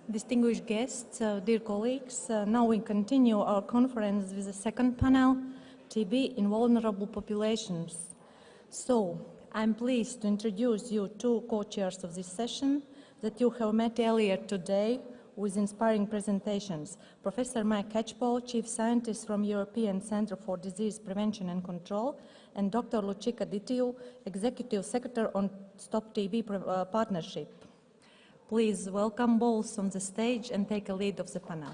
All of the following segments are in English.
Distinguished guests, dear colleagues, now we continue our conference with the second panel, TB in vulnerable populations. So, I'm pleased to introduce you two co-chairs of this session that you have met earlier today with inspiring presentations. Professor Mike Catchpole, Chief Scientist from European Centre for Disease Prevention and Control, and Dr. Lucica Ditiu, Executive Secretary on Stop TB Partnership. Please welcome both on the stage and take a lead of the panel.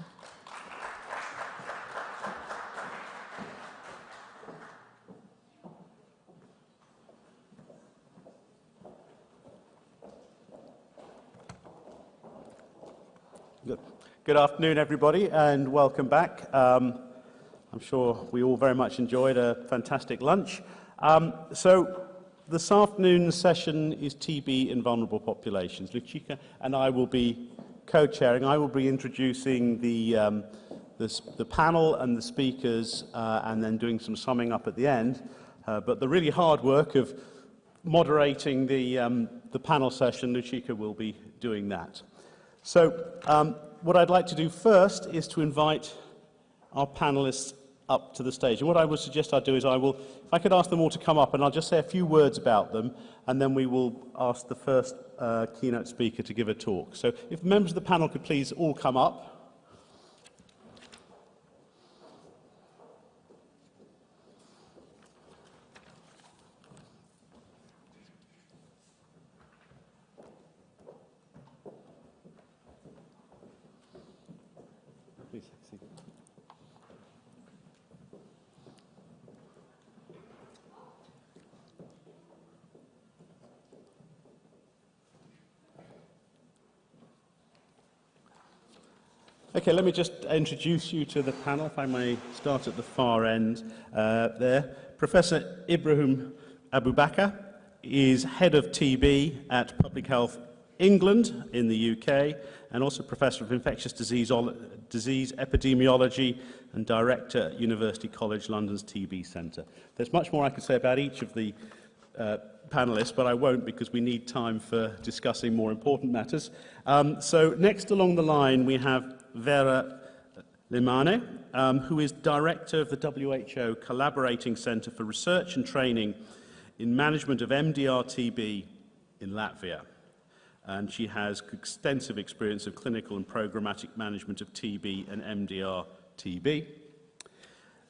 Good afternoon, everybody, and welcome back. I'm sure we all very much enjoyed a fantastic lunch. So this afternoon's session is TB in vulnerable populations. Lucica and I will be co-chairing. I will be introducing the panel and the speakers, and then doing some summing up at the end. But the really hard work of moderating the panel session, Lucica will be doing that. So what I'd like to do first is to invite our panelists up to the stage. And what I would suggest I do is if I could ask them all to come up, and I'll just say a few words about them, and then we will ask the first keynote speaker to give a talk. So if members of the panel could please all come up. Okay, let me just introduce you to the panel, if I may start at the far end there. Professor Ibrahim Abubakar is Head of TB at Public Health England in the UK, and also Professor of Infectious Disease Epidemiology and Director at University College London's TB Centre. There's much more I could say about each of the panelists, but I won't because we need time for discussing more important matters. So next along the line we have Vera Limane, who is Director of the WHO Collaborating Centre for Research and Training in Management of MDR-TB in Latvia. And she has extensive experience of clinical and programmatic management of TB and MDR-TB.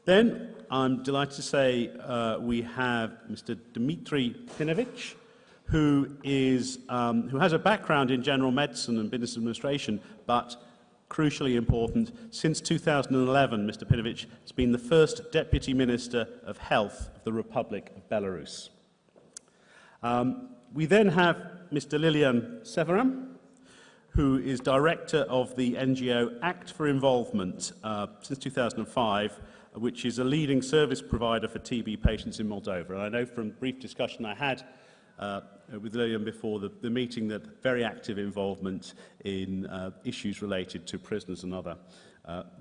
Then I'm delighted to say we have Mr. Dmitry Pinovic, who has a background in general medicine and business administration, but crucially important, since 2011, Mr. Pinovic has been the first Deputy Minister of Health of the Republic of Belarus. We then have Mr. Lilian Severin, who is Director of the NGO Act for Involvement since 2005, which is a leading service provider for TB patients in Moldova. And I know from brief discussion I had with Lilian before the meeting that very active involvement in issues related to prisoners and other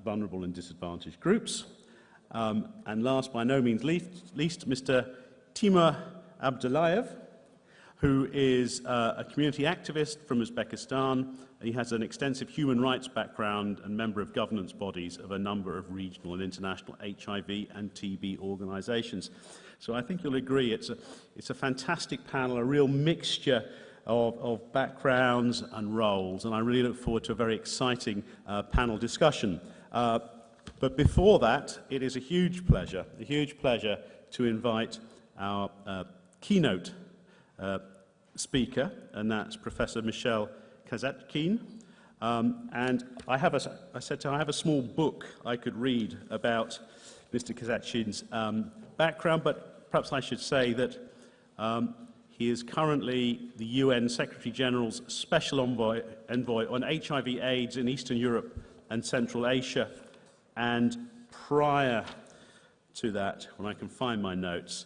vulnerable and disadvantaged groups. And last, by no means least, Mr. Timur Abdullayev, who is a community activist from Uzbekistan. He has an extensive human rights background and member of governance bodies of a number of regional and international HIV and TB organisations. So I think you'll agree it's a fantastic panel, a real mixture of backgrounds and roles, and I really look forward to a very exciting panel discussion. But before that, it is a huge pleasure to invite our keynote speaker, and that's Professor Michel Kazatkin. And I have a small book I could read about Mr. Kazatkin's background, but perhaps I should say that he is currently the UN Secretary General's Special Envoy on HIV/AIDS in Eastern Europe and Central Asia. And prior to that, when I can find my notes,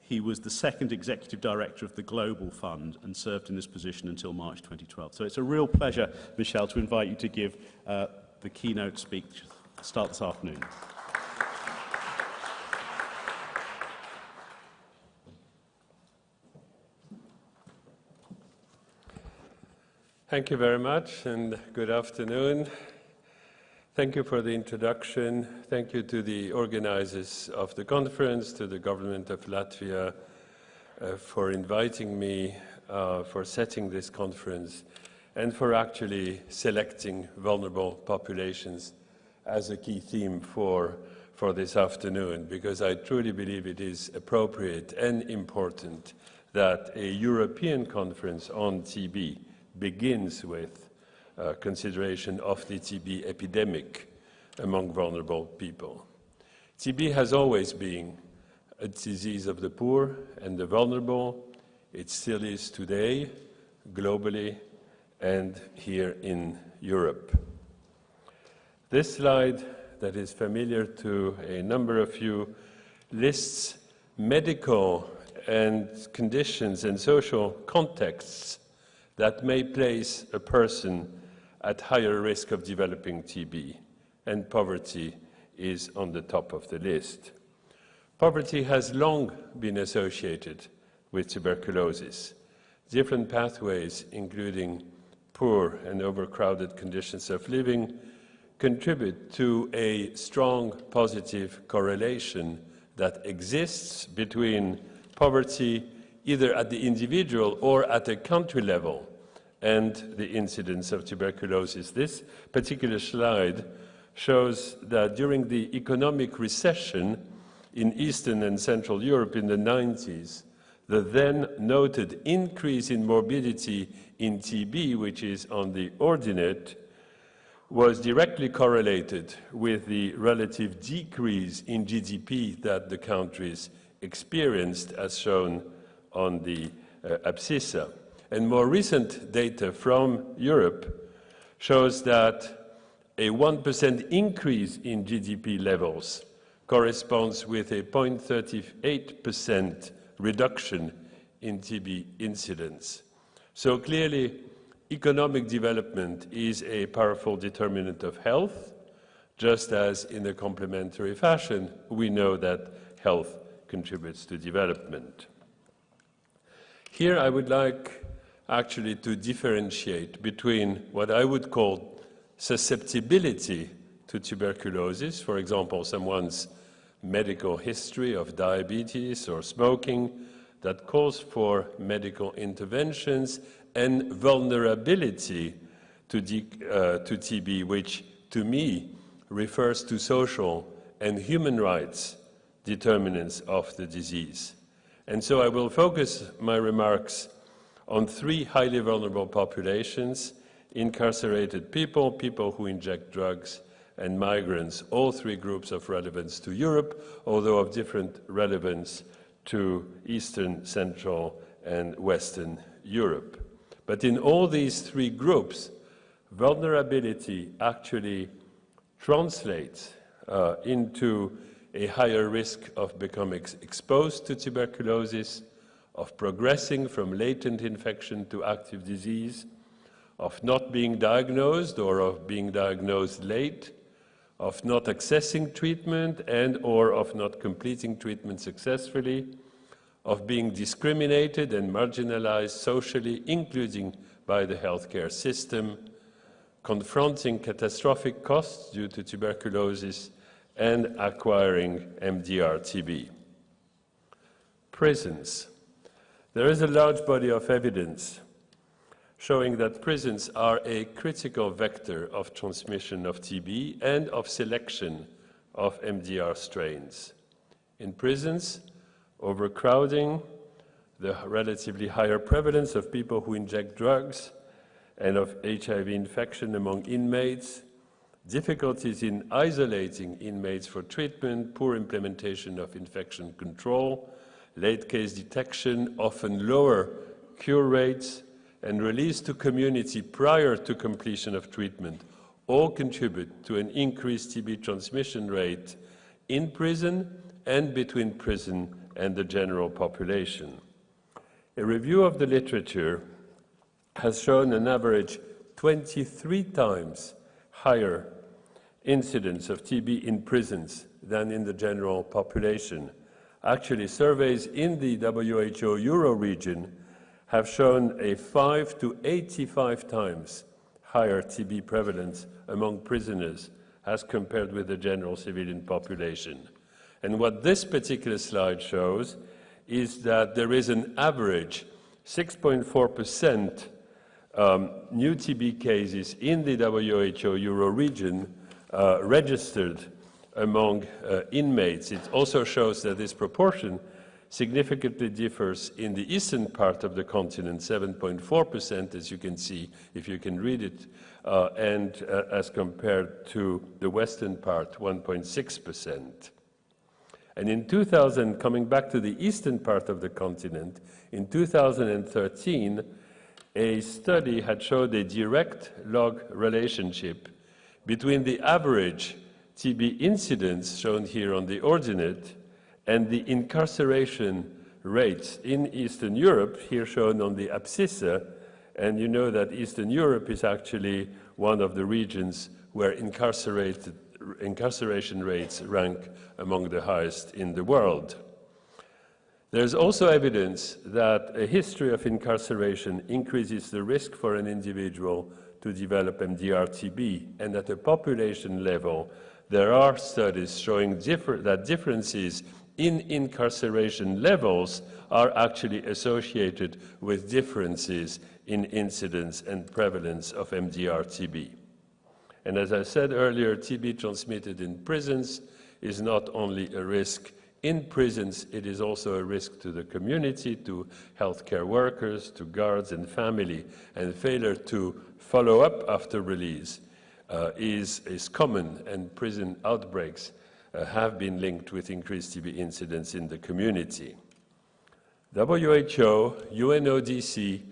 he was the second Executive Director of the Global Fund and served in this position until March 2012. So it's a real pleasure, Michel, to invite you to give the keynote speech start this afternoon. Thank you very much and good afternoon. Thank you for the introduction. Thank you to the organizers of the conference, to the government of Latvia for inviting me, for setting this conference, and for actually selecting vulnerable populations as a key theme for this afternoon, because I truly believe it is appropriate and important that a European conference on TB begins with consideration of the TB epidemic among vulnerable people. TB has always been a disease of the poor and the vulnerable. It still is today, globally, and here in Europe. This slide, that is familiar to a number of you, lists medical and conditions and social contexts that may place a person at higher risk of developing TB, and poverty is on the top of the list. Poverty has long been associated with tuberculosis. Different pathways, including poor and overcrowded conditions of living, contribute to a strong positive correlation that exists between poverty, either at the individual or at a country level, and the incidence of tuberculosis. This particular slide shows that during the economic recession in Eastern and Central Europe in the 90s, the then noted increase in morbidity in TB, which is on the ordinate, was directly correlated with the relative decrease in GDP that the countries experienced, as shown on the abscissa. And more recent data from Europe shows that a 1% increase in GDP levels corresponds with a 0.38% reduction in TB incidence. So clearly, economic development is a powerful determinant of health, just as in a complementary fashion, we know that health contributes to development. Here I would like actually to differentiate between what I would call susceptibility to tuberculosis, for example, someone's medical history of diabetes or smoking that calls for medical interventions, and vulnerability to TB, which to me refers to social and human rights determinants of the disease. And so I will focus my remarks on three highly vulnerable populations: incarcerated people, people who inject drugs, and migrants, all three groups of relevance to Europe, although of different relevance to Eastern, Central, and Western Europe. But in all these three groups, vulnerability actually translates into a higher risk of becoming exposed to tuberculosis, of progressing from latent infection to active disease, of not being diagnosed or of being diagnosed late, of not accessing treatment and or of not completing treatment successfully, of being discriminated and marginalized socially, including by the healthcare system, confronting catastrophic costs due to tuberculosis, and acquiring MDR-TB. Prisons. There is a large body of evidence showing that prisons are a critical vector of transmission of TB and of selection of MDR strains. In prisons, overcrowding, the relatively higher prevalence of people who inject drugs, and of HIV infection among inmates, difficulties in isolating inmates for treatment, poor implementation of infection control, late case detection, often lower cure rates, and release to community prior to completion of treatment all contribute to an increased TB transmission rate in prison and between prison and the general population. A review of the literature has shown an average 23 times higher incidence of TB in prisons than in the general population. Actually, surveys in the WHO Euro region have shown a 5 to 85 times higher TB prevalence among prisoners as compared with the general civilian population. And what this particular slide shows is that there is an average 6.4% new TB cases in the WHO Euro region registered among inmates. It also shows that this proportion significantly differs in the eastern part of the continent, 7.4%, as you can see, if you can read it, and as compared to the western part, 1.6%. And in 2000, coming back to the eastern part of the continent, in 2013, a study had showed a direct log relationship between the average TB incidence, shown here on the ordinate, and the incarceration rates in Eastern Europe, here shown on the abscissa. And you know that Eastern Europe is actually one of the regions where incarceration rates rank among the highest in the world. There's also evidence that a history of incarceration increases the risk for an individual to develop MDR-TB, and at a population level, there are studies showing that differences in incarceration levels are actually associated with differences in incidence and prevalence of MDR-TB. And as I said earlier, TB transmitted in prisons is not only a risk in prisons, it is also a risk to the community, to healthcare workers, to guards and family, and failure to follow up after release is common, and prison outbreaks have been linked with increased TB incidence in the community. WHO, UNODC,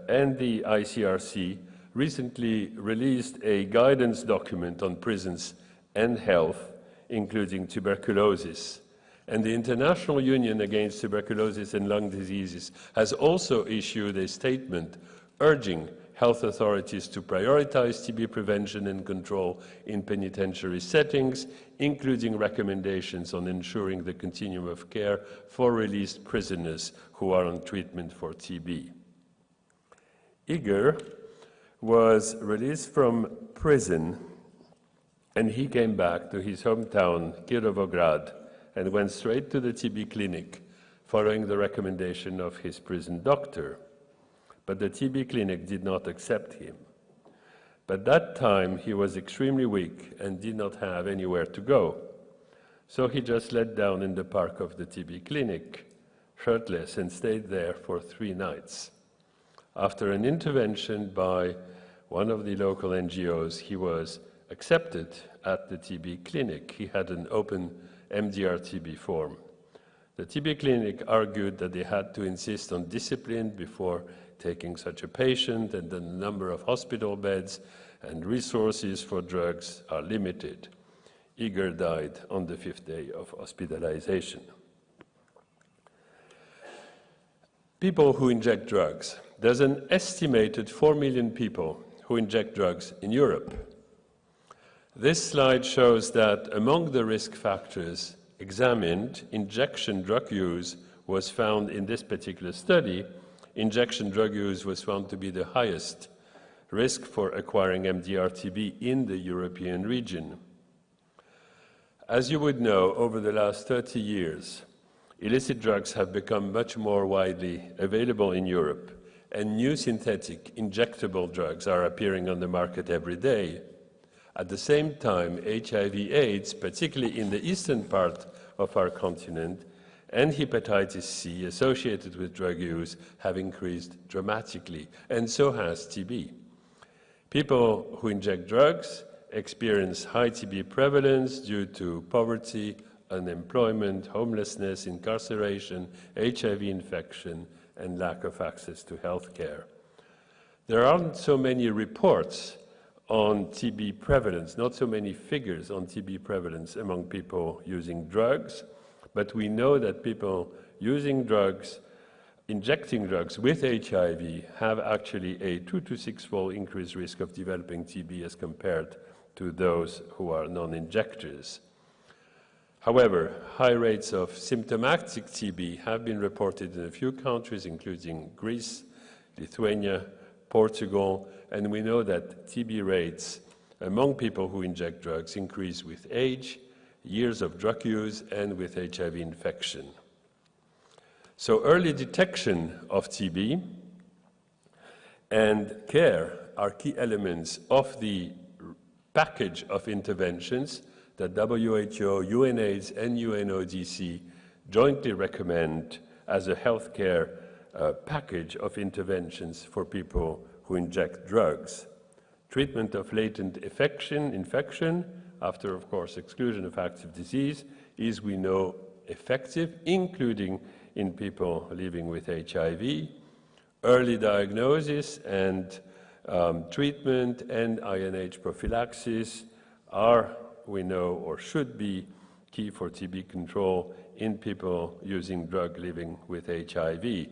and the ICRC recently released a guidance document on prisons and health, including tuberculosis. And the International Union Against Tuberculosis and Lung Diseases has also issued a statement urging health authorities to prioritize TB prevention and control in penitentiary settings, including recommendations on ensuring the continuum of care for released prisoners who are on treatment for TB. Igor was released from prison, and he came back to his hometown, Kirovograd, and went straight to the TB clinic following the recommendation of his prison doctor. But the TB clinic did not accept him. But that time he was extremely weak and did not have anywhere to go. So he just laid down in the park of the TB clinic, shirtless, and stayed there for 3 nights. After an intervention by one of the local NGOs, he was accepted at the TB clinic. He had an open MDR-TB form. The TB clinic argued that they had to insist on discipline before taking such a patient, and the number of hospital beds and resources for drugs are limited. Igor died on the 5th day of hospitalization. People who inject drugs. There's an estimated 4 million people who inject drugs in Europe. This slide shows that among the risk factors examined, injection drug use was found in this particular study. Injection drug use was found to be the highest risk for acquiring MDR-TB in the European region. As you would know, over the last 30 years, illicit drugs have become much more widely available in Europe, and new synthetic injectable drugs are appearing on the market every day. At the same time, HIV/AIDS, particularly in the eastern part of our continent, and hepatitis C associated with drug use have increased dramatically, and so has TB. People who inject drugs experience high TB prevalence due to poverty, unemployment, homelessness, incarceration, HIV infection, and lack of access to health care. There aren't so many reports on TB prevalence, not so many figures on TB prevalence among people using drugs, but we know that people using drugs, injecting drugs with HIV, have actually a 2 to 6-fold increased risk of developing TB as compared to those who are non-injectors. However, high rates of symptomatic TB have been reported in a few countries, including Greece Lithuania, Portugal, and we know that TB rates among people who inject drugs increase with age, years of drug use, and with HIV infection. So early detection of TB and care are key elements of the package of interventions that WHO, UNAIDS, and UNODC jointly recommend as a healthcare package of interventions for people who inject drugs. Treatment of latent infection, after, of course, exclusion of active disease, is, we know, effective, including in people living with HIV. Early diagnosis and treatment and INH prophylaxis are, we know, or should be key for TB control in people using drug living with HIV.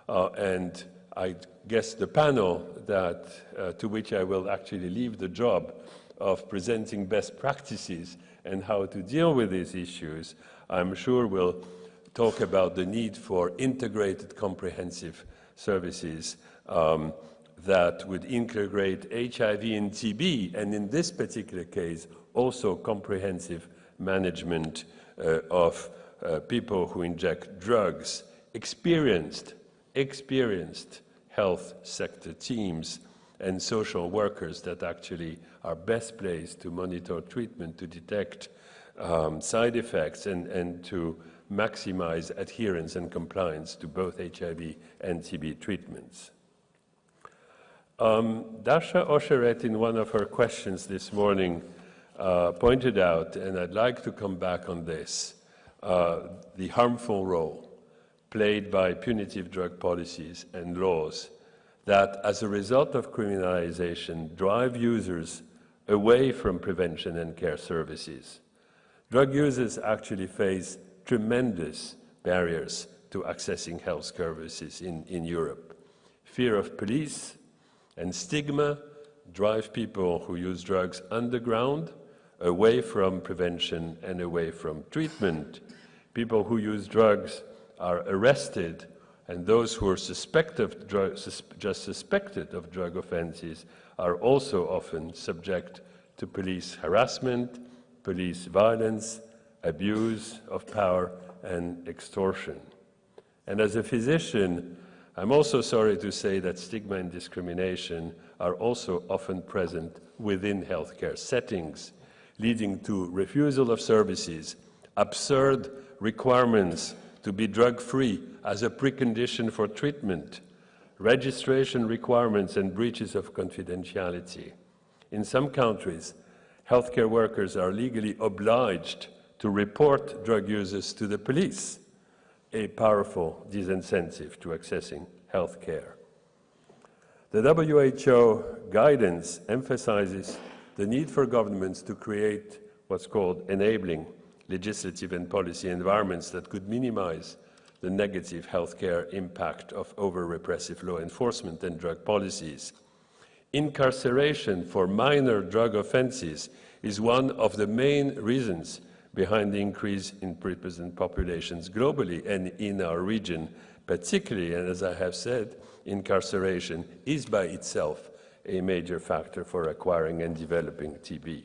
And I guess the panel to which I will actually leave the job of presenting best practices and how to deal with these issues, I'm sure will talk about the need for integrated comprehensive services that would integrate HIV and TB, and in this particular case, also comprehensive management of people who inject drugs, experienced health sector teams and social workers that actually are best placed to monitor treatment, to detect side effects, and to maximize adherence and compliance to both HIV and TB treatments. Dasha Osheret, in one of her questions this morning, pointed out, and I'd like to come back on this, the harmful role played by punitive drug policies and laws that, as a result of criminalization, drive users away from prevention and care services. Drug users actually face tremendous barriers to accessing health services in Europe. Fear of police and stigma drive people who use drugs underground, away from prevention and away from treatment. People who use drugs are arrested, and those who are suspected of drug offenses are also often subject to police harassment, police violence, abuse of power, and extortion. And as a physician, I'm also sorry to say that stigma and discrimination are also often present within healthcare settings, leading to refusal of services, absurd requirements to be drug-free as a precondition for treatment, registration requirements and breaches of confidentiality. In some countries, healthcare workers are legally obliged to report drug users to the police, a powerful disincentive to accessing health care. The WHO guidance emphasizes the need for governments to create what's called enabling legislative and policy environments that could minimize the negative healthcare impact of over-repressive law enforcement and drug policies. Incarceration for minor drug offenses is one of the main reasons behind the increase in prison populations globally and in our region particularly, and as I have said, incarceration is by itself a major factor for acquiring and developing TB.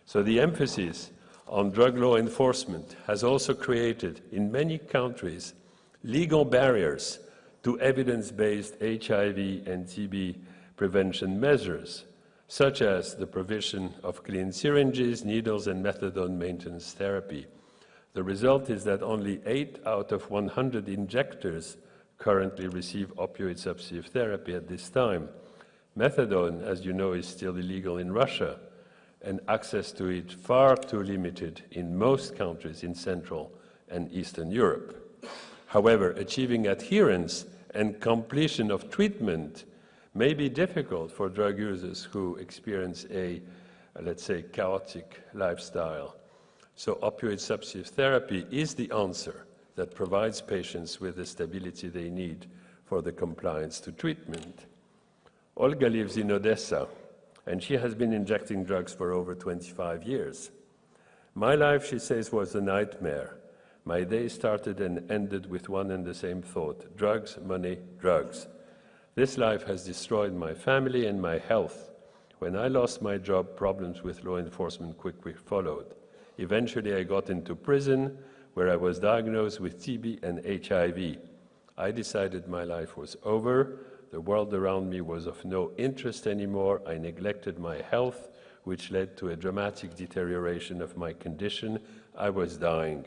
So the emphasis on drug law enforcement has also created, in many countries, legal barriers to evidence-based HIV and TB prevention measures, such as the provision of clean syringes, needles, and methadone maintenance therapy. The result is that only 8 out of 100 injectors currently receive opioid substitute therapy at this time. Methadone, as you know, is still illegal in Russia, and access to it far too limited in most countries in Central and Eastern Europe. However, achieving adherence and completion of treatment may be difficult for drug users who experience a, let's say, chaotic lifestyle. So opioid substitute therapy is the answer that provides patients with the stability they need for the compliance to treatment. Olga lives in Odessa, and she has been injecting drugs for over 25 years. My life, she says, was a nightmare. My day started and ended with one and the same thought: drugs, money, drugs. This life has destroyed my family and my health. When I lost my job, problems with law enforcement quickly followed. Eventually, I got into prison, where I was diagnosed with TB and HIV. I decided my life was over. The world around me was of no interest anymore. I neglected my health, which led to a dramatic deterioration of my condition. I was dying.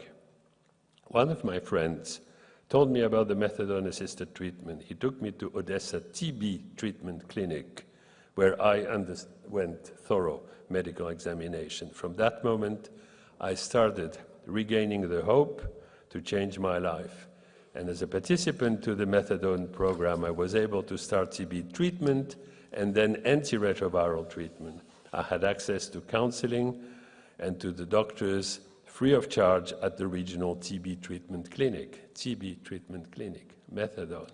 One of my friends told me about the methadone-assisted treatment. He took me to Odessa TB treatment clinic, where I underwent thorough medical examination. From that moment, I started regaining the hope to change my life. And as a participant to the methadone program, I was able to start TB treatment and then antiretroviral treatment. I had access to counseling and to the doctors free of charge at the regional TB treatment clinic, methadone.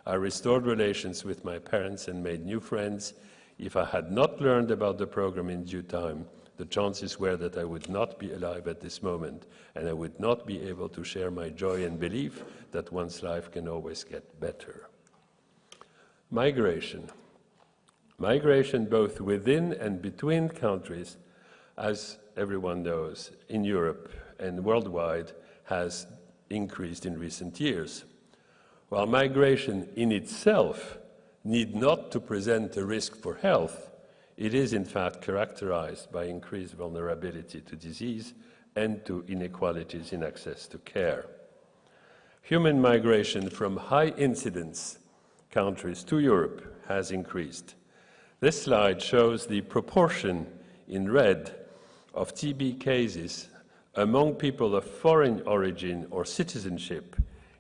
I restored relations with my parents and made new friends. If I had not learned about the program in due time, the chances were that I would not be alive at this moment, and I would not be able to share my joy and belief that one's life can always get better. Migration. Migration both within and between countries, as everyone knows, in Europe and worldwide, has increased in recent years. While migration in itself need not to present a risk for health, it is in fact characterized by increased vulnerability to disease and to inequalities in access to care. Human migration from high incidence countries to Europe has increased. This slide shows the proportion in red of TB cases among people of foreign origin or citizenship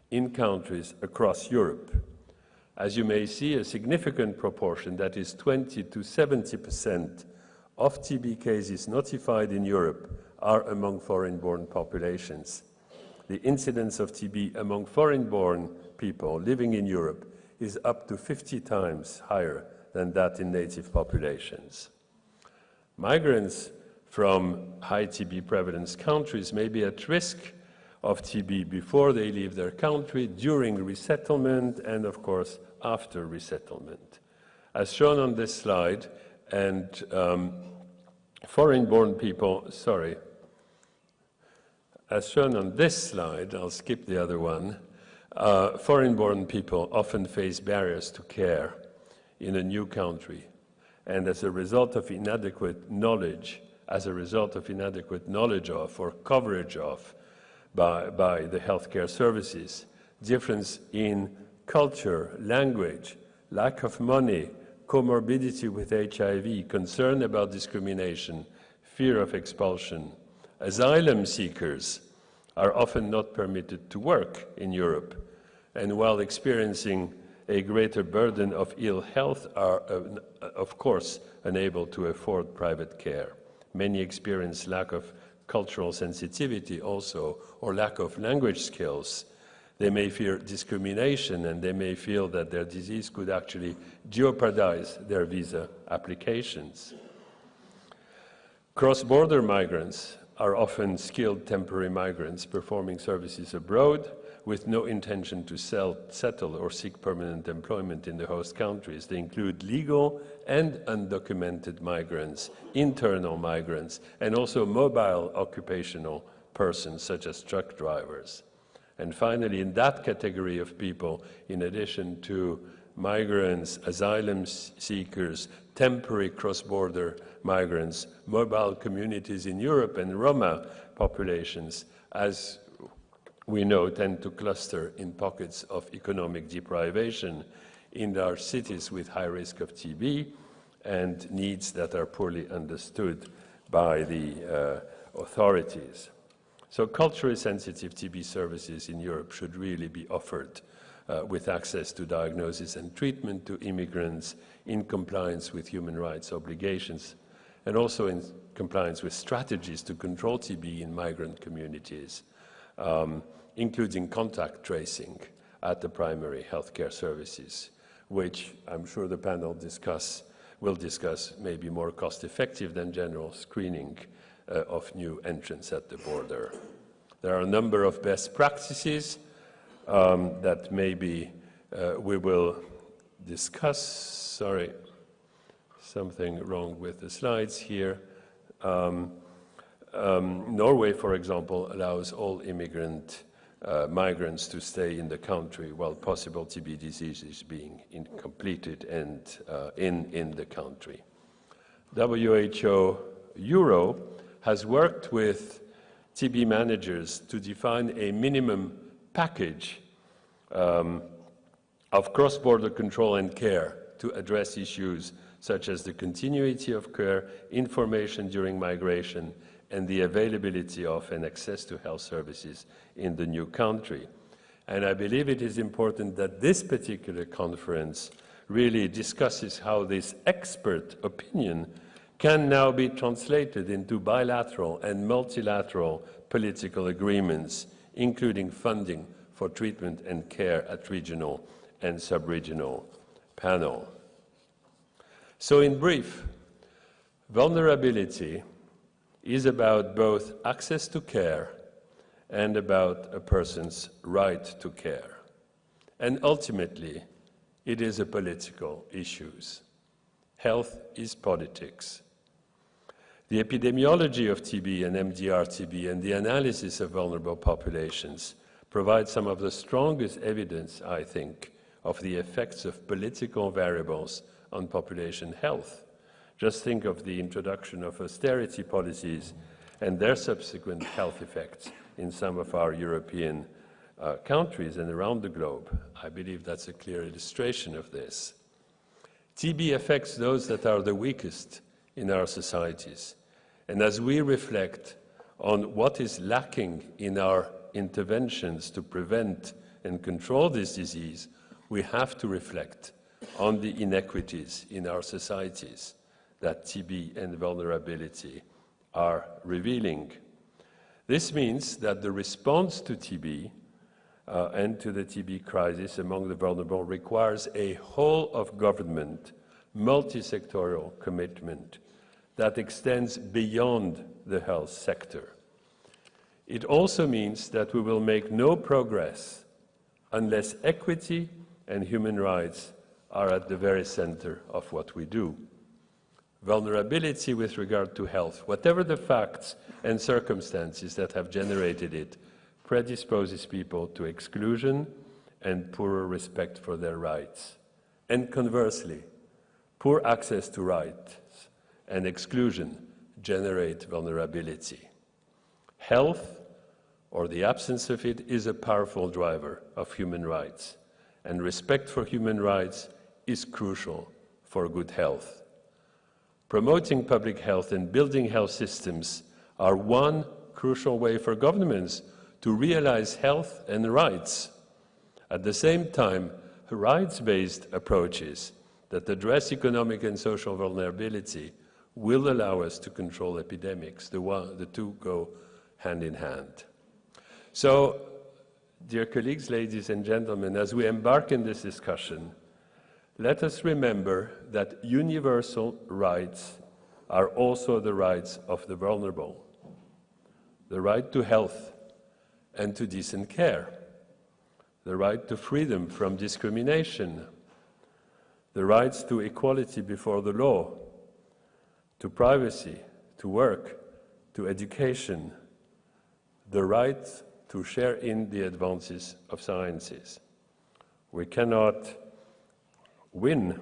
in countries across Europe. As you may see, a significant proportion, that is 20 to 70% of TB cases notified in Europe, are among foreign-born populations. The incidence of TB among foreign-born people living in Europe is up to 50 times higher than that in native populations. Migrants from high TB prevalence countries may be at risk of TB before they leave their country, during resettlement, and of course after resettlement. As shown on this slide, and foreign-born people, as shown on this slide, I'll skip the other one, foreign-born people often face barriers to care in a new country, and as a result of inadequate knowledge of or coverage of by the healthcare services, difference in culture, language, lack of money, comorbidity with HIV, concern about discrimination, fear of expulsion. Asylum seekers are often not permitted to work in Europe, and while experiencing a greater burden of ill health, are, of course, unable to afford private care. Many experience lack of cultural sensitivity also, or lack of language skills. They may fear discrimination, and they may feel that their disease could actually jeopardize their visa applications. Cross-border migrants are often skilled temporary migrants performing services abroad with no intention to settle or seek permanent employment in the host countries. They include legal and undocumented migrants, internal migrants, and also mobile occupational persons such as truck drivers. And finally, in that category of people, in addition to migrants, asylum seekers, temporary cross-border migrants, mobile communities in Europe, and Roma populations, as we know, tend to cluster in pockets of economic deprivation in our cities with high risk of TB and needs that are poorly understood by the authorities. So culturally sensitive TB services in Europe should really be offered with access to diagnosis and treatment to immigrants in compliance with human rights obligations, and also in compliance with strategies to control TB in migrant communities, including contact tracing at the primary healthcare services, which I'm sure the panel will discuss may be more cost-effective than general screening of new entrants at the border. There are a number of best practices that maybe we will discuss. Sorry, something wrong with the slides here. Norway, for example, allows all migrants to stay in the country while possible TB disease is being completed and in the country. WHO Euro has worked with TB managers to define a minimum package of cross-border control and care to address issues such as the continuity of care, information during migration, and the availability of and access to health services in the new country. And I believe it is important that this particular conference really discusses how this expert opinion can now be translated into bilateral and multilateral political agreements, including funding for treatment and care at regional and sub-regional panel. So in brief, vulnerability is about both access to care and about a person's right to care. And ultimately, it is a political issue. Health is politics. The epidemiology of TB and MDR-TB and the analysis of vulnerable populations provide some of the strongest evidence, I think, of the effects of political variables on population health. Just think of the introduction of austerity policies and their subsequent health effects in some of our European countries and around the globe. I believe that's a clear illustration of this. TB affects those that are the weakest in our societies. And as we reflect on what is lacking in our interventions to prevent and control this disease, we have to reflect on the inequities in our societies that TB and vulnerability are revealing. This means that the response to TB and to the TB crisis among the vulnerable requires a whole-of-government, multi-sectoral commitment that extends beyond the health sector. It also means that we will make no progress unless equity and human rights are at the very center of what we do. Vulnerability with regard to health, whatever the facts and circumstances that have generated it, predisposes people to exclusion and poorer respect for their rights. And conversely, poor access to rights and exclusion generate vulnerability. Health, or the absence of it, is a powerful driver of human rights, and respect for human rights is crucial for good health. Promoting public health and building health systems are one crucial way for governments to realize health and rights. At the same time, rights-based approaches that address economic and social vulnerability will allow us to control epidemics. The two go hand in hand. So, dear colleagues, ladies and gentlemen, as we embark in this discussion, let us remember that universal rights are also the rights of the vulnerable. The right to health and to decent care, the right to freedom from discrimination, the rights to equality before the law, to privacy, to work, to education, the right to share in the advances of sciences. We cannot win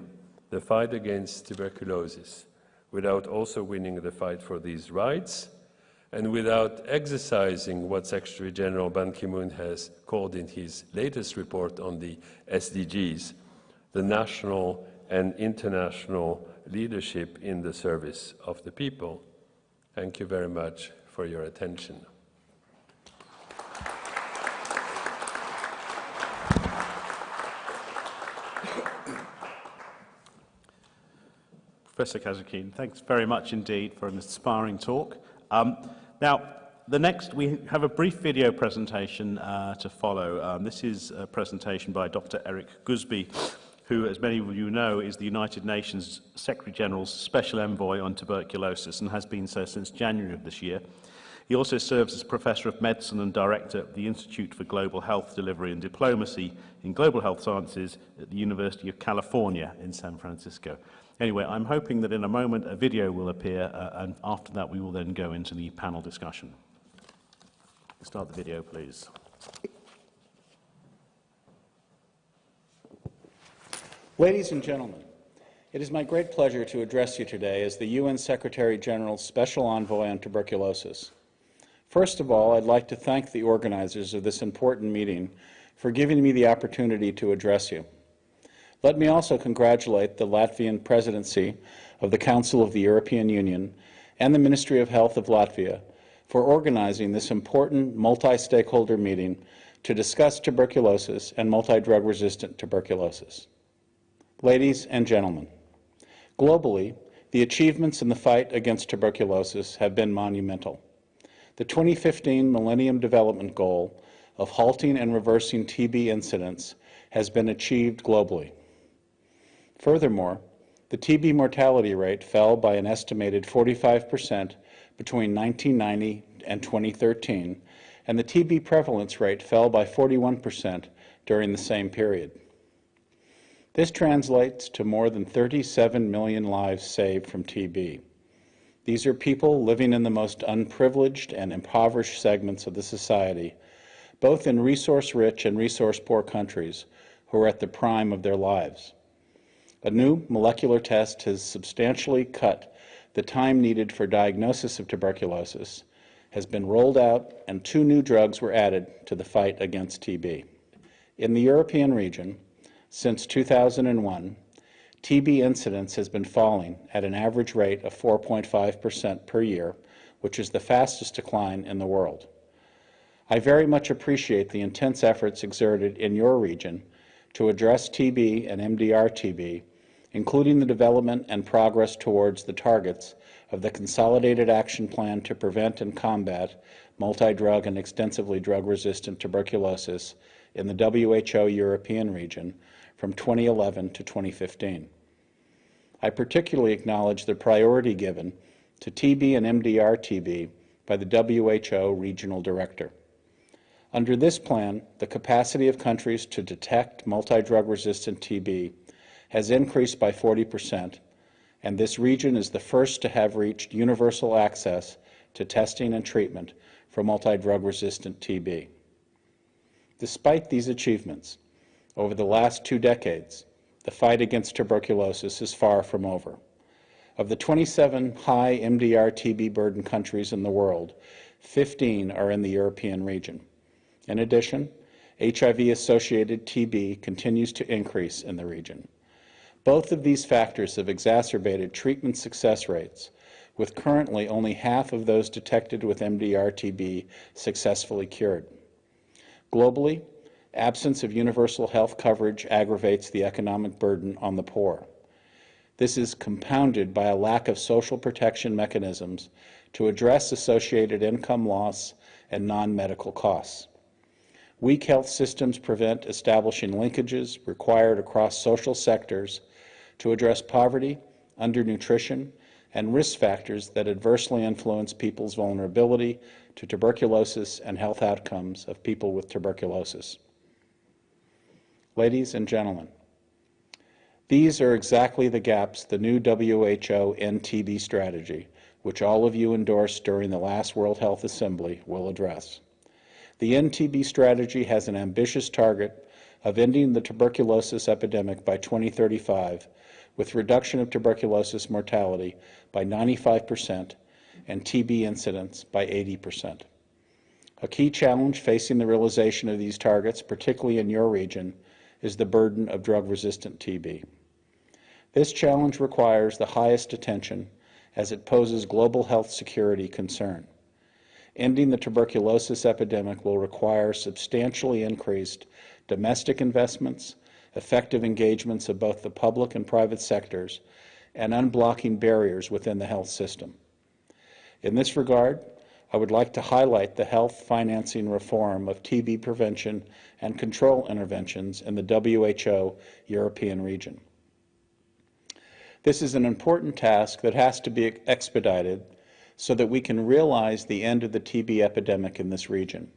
the fight against tuberculosis without also winning the fight for these rights and without exercising what Secretary General Ban Ki-moon has called in his latest report on the SDGs, the national and international leadership in the service of the people. Thank you very much for your attention. Professor Kazakine, thanks very much indeed for an inspiring talk. Now, we have a brief video presentation to follow. This is a presentation by Dr. Eric Gusby, who, as many of you know, is the United Nations Secretary General's Special Envoy on Tuberculosis and has been so since January of this year. He also serves as Professor of Medicine and Director of the Institute for Global Health Delivery and Diplomacy in Global Health Sciences at the University of California in San Francisco. Anyway, I'm hoping that in a moment a video will appear, and after that we will then go into the panel discussion. Start the video, please. Ladies and gentlemen, it is my great pleasure to address you today as the UN Secretary General's Special Envoy on Tuberculosis. First of all, I'd like to thank the organizers of this important meeting for giving me the opportunity to address you. Let me also congratulate the Latvian Presidency of the Council of the European Union and the Ministry of Health of Latvia for organizing this important multi-stakeholder meeting to discuss tuberculosis and multi-drug resistant tuberculosis. Ladies and gentlemen, globally, the achievements in the fight against tuberculosis have been monumental. The 2015 Millennium Development Goal of halting and reversing TB incidence has been achieved globally. Furthermore, the TB mortality rate fell by an estimated 45% between 1990 and 2013, and the TB prevalence rate fell by 41% during the same period. This translates to more than 37 million lives saved from TB. These are people living in the most unprivileged and impoverished segments of the society, both in resource-rich and resource-poor countries, who are at the prime of their lives. A new molecular test has substantially cut the time needed for diagnosis of tuberculosis, has been rolled out, and 2 new drugs were added to the fight against TB. In the European region, since 2001, TB incidence has been falling at an average rate of 4.5% per year, which is the fastest decline in the world. I very much appreciate the intense efforts exerted in your region to address TB and MDR-TB, including the development and progress towards the targets of the Consolidated Action Plan to Prevent and Combat Multi-Drug and Extensively Drug-Resistant Tuberculosis in the WHO European region from 2011 to 2015. I particularly acknowledge the priority given to TB and MDR-TB by the WHO Regional Director. Under this plan, the capacity of countries to detect multi-drug resistant TB has increased by 40%, and this region is the first to have reached universal access to testing and treatment for multi-drug resistant TB. Despite these achievements, over the last 2 decades, the fight against tuberculosis is far from over. Of the 27 high MDR-TB burden countries in the world, 15 are in the European region. In addition, HIV-associated TB continues to increase in the region. Both of these factors have exacerbated treatment success rates, with currently only half of those detected with MDR-TB successfully cured. Globally, absence of universal health coverage aggravates the economic burden on the poor. This is compounded by a lack of social protection mechanisms to address associated income loss and non-medical costs. Weak health systems prevent establishing linkages required across social sectors to address poverty, undernutrition, and risk factors that adversely influence people's vulnerability to tuberculosis and health outcomes of people with tuberculosis. Ladies and gentlemen, these are exactly the gaps the new WHO NTB strategy, which all of you endorsed during the last World Health Assembly, will address. The NTB strategy has an ambitious target of ending the tuberculosis epidemic by 2035, with reduction of tuberculosis mortality by 95% and TB incidence by 80%. A key challenge facing the realization of these targets, particularly in your region, is the burden of drug-resistant TB. This challenge requires the highest attention as it poses global health security concern. Ending the tuberculosis epidemic will require substantially increased domestic investments, effective engagements of both the public and private sectors, and unblocking barriers within the health system. In this regard, I would like to highlight the health financing reform of TB prevention and control interventions in the WHO European region. This is an important task that has to be expedited so that we can realize the end of the TB epidemic in this region.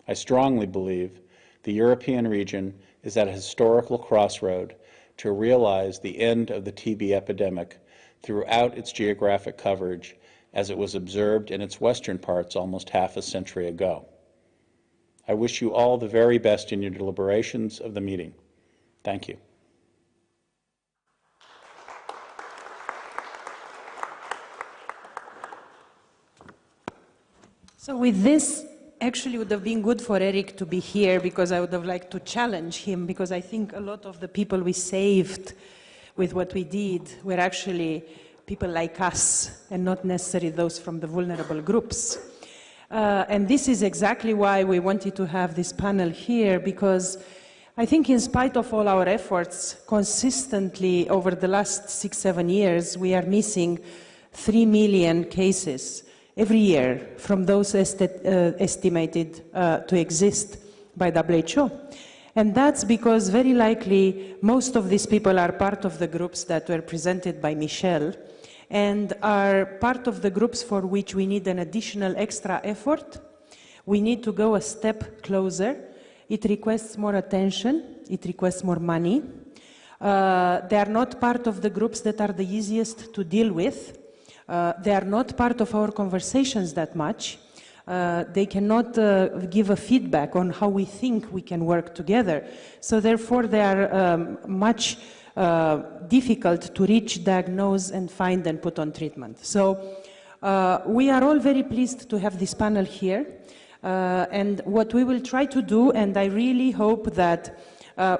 I strongly believe the European region is at a historical crossroad to realize the end of the TB epidemic throughout its geographic coverage as it was observed in its western parts almost half a century ago. I wish you all the very best in your deliberations of the meeting. Thank you. So with this, actually would have been good for Eric to be here, because I would have liked to challenge him, because I think a lot of the people we saved with what we did were actually people like us and not necessarily those from the vulnerable groups. And this is exactly why we wanted to have this panel here, because I think in spite of all our efforts, consistently over the last 6-7 years, we are missing 3 million cases every year from those estimated to exist by WHO. And that's because very likely most of these people are part of the groups that were presented by Michelle and are part of the groups for which we need an additional extra effort. We need to go a step closer. It requests more attention. It requests more money. They are not part of the groups that are the easiest to deal with. They are not part of our conversations that much. They cannot give a feedback on how we think we can work together. So therefore, they are much difficult to reach, diagnose, and find and put on treatment. So we are all very pleased to have this panel here. And what we will try to do, and I really hope that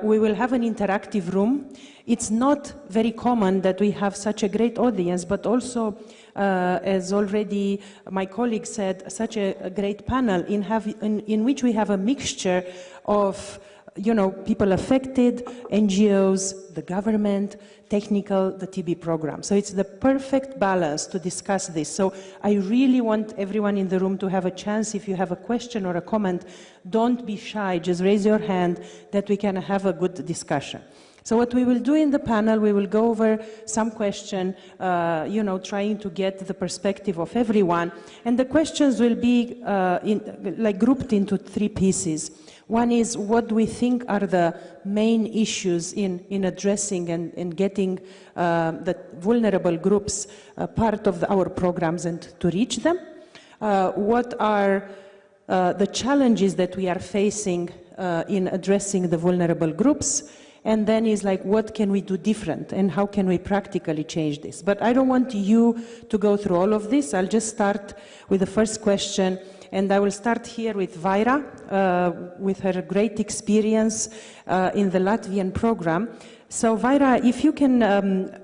we will have an interactive room. It's not very common that we have such a great audience, but also, as already my colleague said, such a great panel in which we have a mixture of people affected, NGOs, the government, technical, the TB program. So it's the perfect balance to discuss this. So I really want everyone in the room to have a chance. If you have a question or a comment, don't be shy, just raise your hand that we can have a good discussion. So what we will do in the panel, we will go over some question, trying to get the perspective of everyone. And the questions will be grouped into 3 pieces. One is what we think are the main issues in addressing and getting the vulnerable groups part of our programs and to reach them. What are the challenges that we are facing in addressing the vulnerable groups? And then is what can we do different and how can we practically change this? But I don't want you to go through all of this. I'll just start with the first question. And I will start here with Vaira, with her great experience in the Latvian program. So Vaira, if you can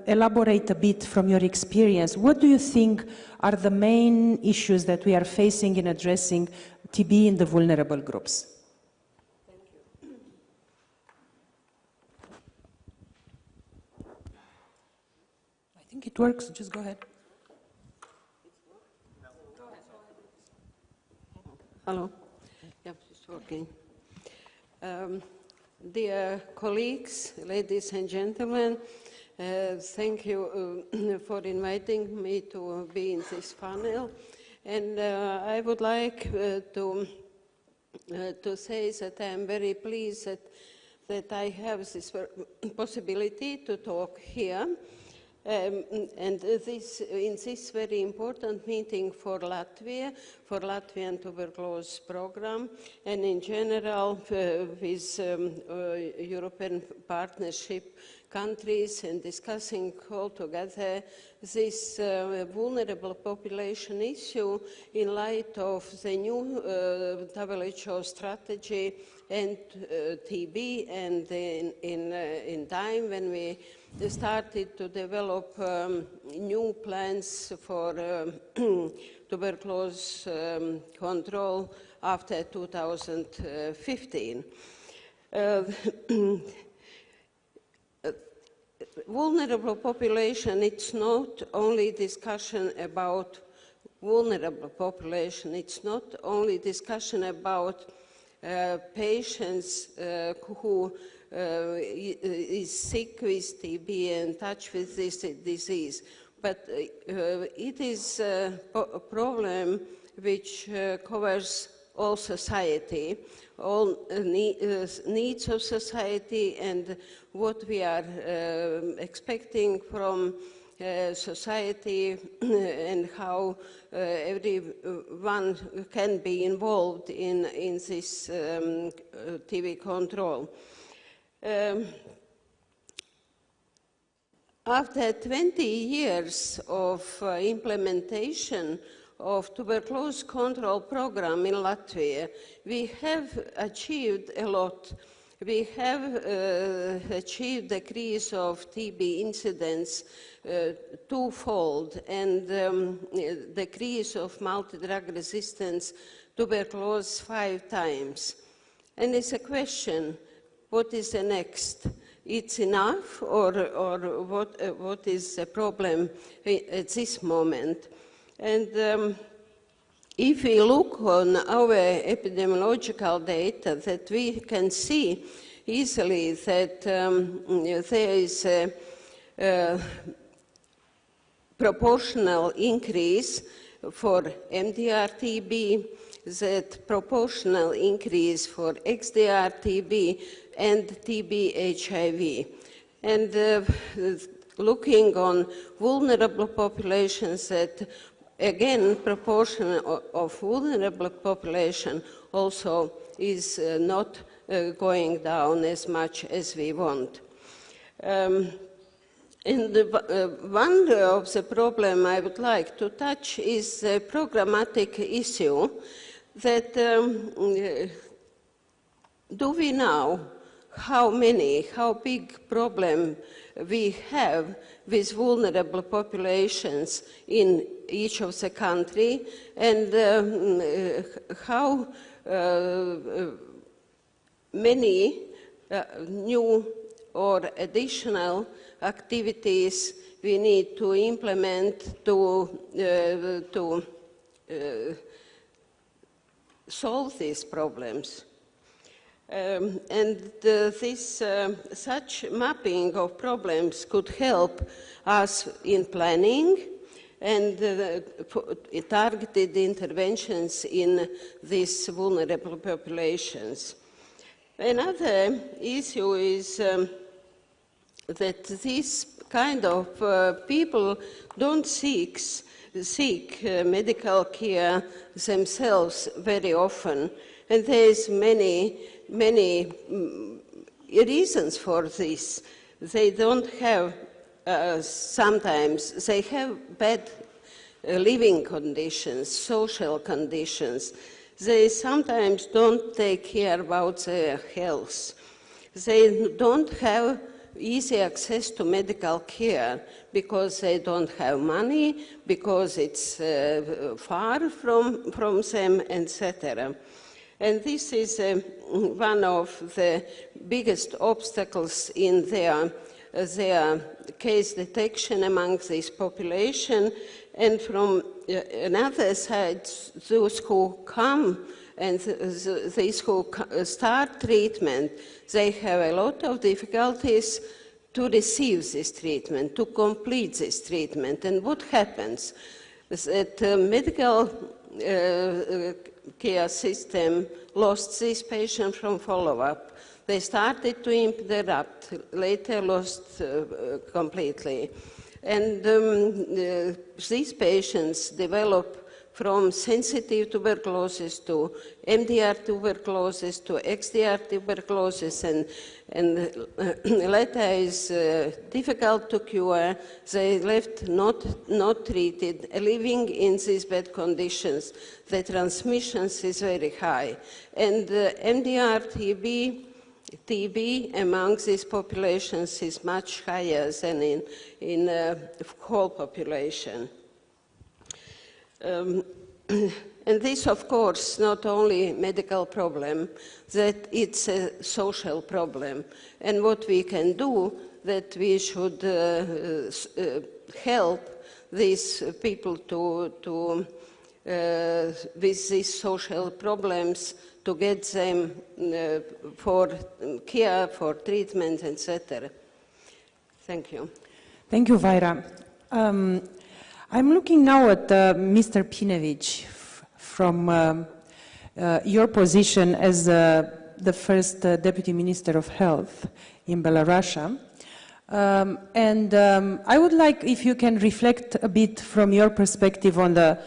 elaborate a bit from your experience, what do you think are the main issues that we are facing in addressing TB in the vulnerable groups? I think it works, just go ahead. Hello. Yeah, it's working. Dear colleagues, ladies and gentlemen, thank you for inviting me to be in this panel. And I would like to say that I am very pleased that I have this possibility to talk here. And in this very important meeting for Latvia, for Latvian tuberculosis program, and in general with European partnership countries, and discussing all together this vulnerable population issue in light of the new WHO strategy and TB, and in time when we started to develop new plans for tuberculosis control after 2015. Vulnerable population, it's not only discussion about vulnerable population, it's not only discussion about patients who is sick with TB and touch with this disease, but it is a problem which covers all society, all needs of society, and what we are expecting from society and how everyone can be involved in this TB control. After 20 years of implementation of tuberculosis control program in Latvia, we have achieved a lot. We have achieved decrease of TB incidence twofold, and decrease of multi-drug resistance tuberculosis 5 times. And it's a question, what is the next? It's enough, or what is the problem at this moment? And if we look on our epidemiological data, that we can see easily that there is a proportional increase for MDR-TB, that proportional increase for XDR-TB and TB-HIV. And looking on vulnerable populations, that again, proportion of vulnerable population also is not going down as much as we want. And one of the problem I would like to touch is the programmatic issue that do we know how big problem we have with vulnerable populations in each of the country, and how many new or additional activities we need to implement to solve these problems. Such mapping of problems could help us in planning and targeted interventions in these vulnerable populations. Another issue is that these kind of people don't seek medical care themselves very often, and there's many reasons for this. They don't have, sometimes they have bad living conditions, social conditions. They sometimes don't take care about their health. They don't have easy access to medical care because they don't have money, because it's far from them, etc. And this is one of the biggest obstacles in their case detection among this population. And from another side, those who come and these who start treatment, they have a lot of difficulties to receive this treatment, to complete this treatment. And what happens is that medical care system lost this patient from follow-up. They started to interrupt, later lost completely. And these patients develop from sensitive tuberculosis to MDR tuberculosis to XDR tuberculosis, and later is difficult to cure. They left not treated, living in these bad conditions. The transmissions is very high. And MDR TB among these populations is much higher than in whole population. And this, of course, not only medical problem, that it's a social problem. And what we can do, that we should help these people with these social problems, to get them for care, for treatment, etc. Thank you. Thank you, Vaira. I'm looking now at Mr. Pinevich from your position as the first Deputy Minister of Health in Belarus. I would like if you can reflect a bit from your perspective on the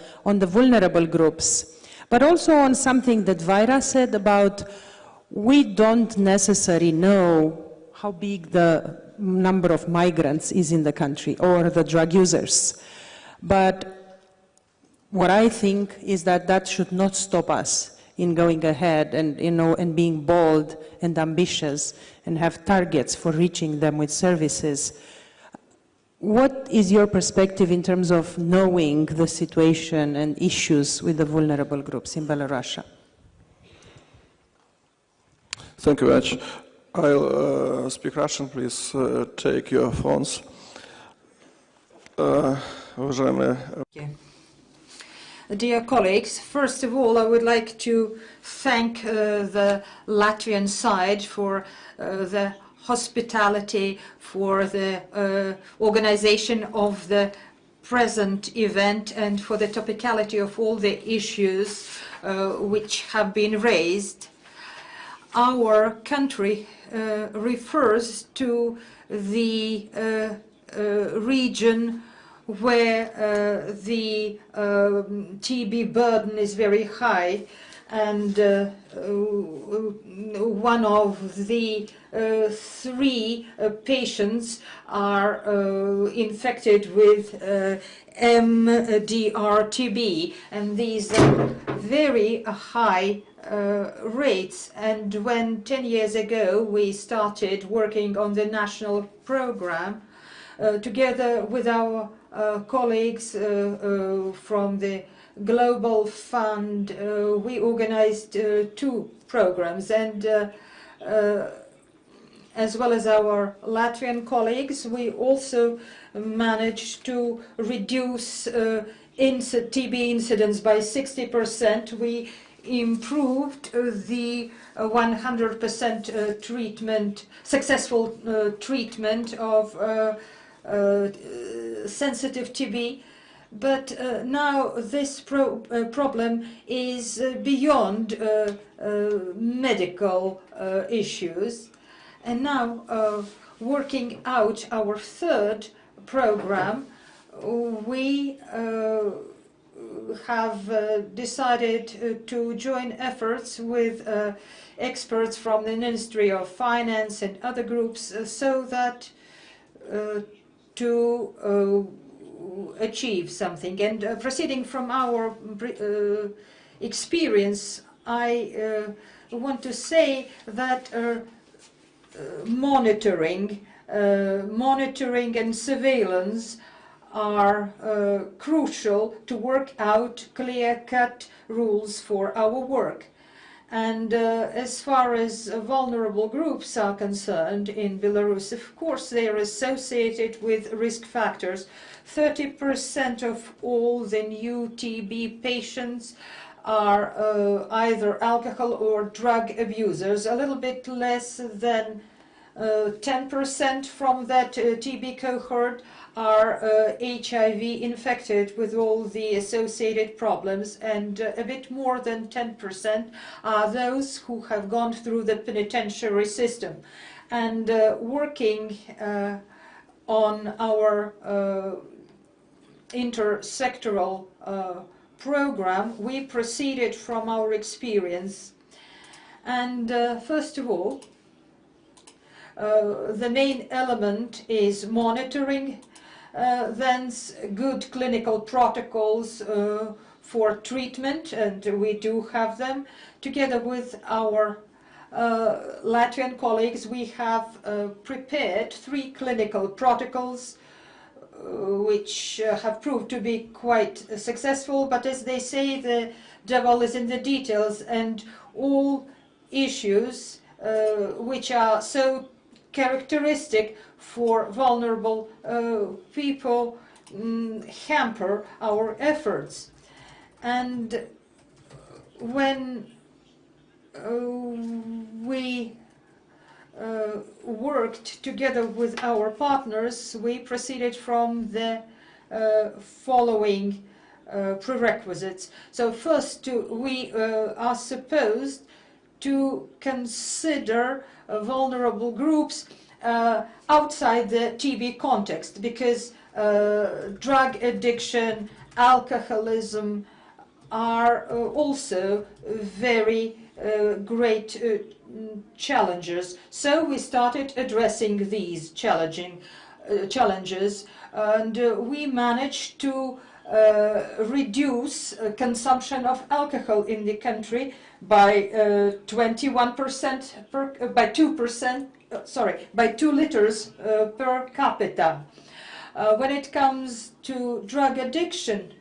vulnerable groups, but also on something that Vaira said about we don't necessarily know how big the number of migrants is in the country or the drug users. But what I think is that that should not stop us in going ahead and, and being bold and ambitious and have targets for reaching them with services. What is your perspective in terms of knowing the situation and issues with the vulnerable groups in Belarus? Thank you very much. I'll speak Russian, please take your phones. Dear colleagues, first of all, I would like to thank the Latvian side for the hospitality, for the organization of the present event, and for the topicality of all the issues which have been raised. Our country refers to the region where the TB burden is very high, and one of the 3 patients are infected with MDR TB, and these are very high rates. And when 10 years ago we started working on the national program, together with our colleagues from the Global Fund, we organized 2 programs, and as well as our Latvian colleagues, we also managed to reduce TB incidence by 60%. We improved the 100% treatment, successful treatment of sensitive TB. But now this problem is beyond medical issues. And now, working out our 3rd program, we have decided to join efforts with experts from the Ministry of Finance and other groups so that to achieve something. And proceeding from our experience, I want to say that monitoring and surveillance are crucial to work out clear-cut rules for our work. And as far as vulnerable groups are concerned in Belarus, of course they are associated with risk factors. 30% of all the new TB patients are either alcohol or drug abusers. A little bit less than 10% from that TB cohort are HIV infected with all the associated problems, and a bit more than 10% are those who have gone through the penitentiary system. And working on our intersectoral program, we proceeded from our experience. And first of all, the main element is monitoring, then good clinical protocols for treatment, and we do have them. Together with our Latvian colleagues, we have prepared 3 clinical protocols which have proved to be quite successful, but as they say, the devil is in the details, and all issues which are so characteristic for vulnerable people hamper our efforts. And when we worked together with our partners, we proceeded from the following prerequisites. So first, we are supposed to consider vulnerable groups outside the TB context, because drug addiction, alcoholism are also very great challenges. So we started addressing these challenges, and we managed to reduce consumption of alcohol in the country by 21%, by 2 liters per capita. When it comes to drug addiction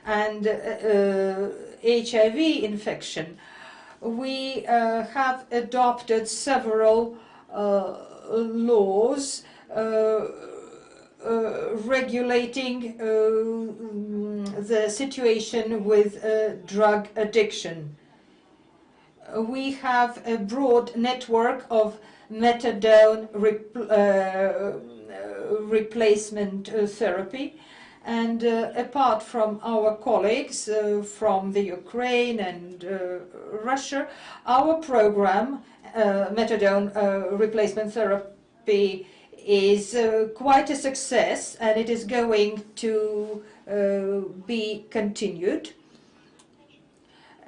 and HIV infection, we have adopted several laws regulating the situation with drug addiction. We have a broad network of methadone replacement therapy, and apart from our colleagues from the Ukraine and Russia, our program, methadone replacement therapy, is quite a success, and it is going to be continued.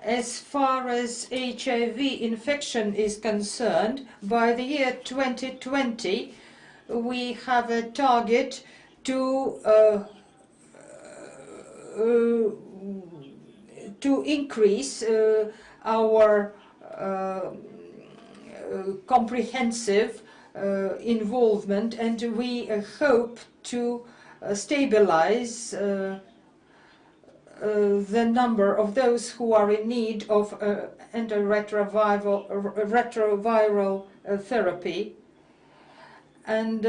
As far as HIV infection is concerned, by the year 2020, we have a target to increase our comprehensive involvement, and we hope to stabilize the number of those who are in need of antiretroviral therapy. And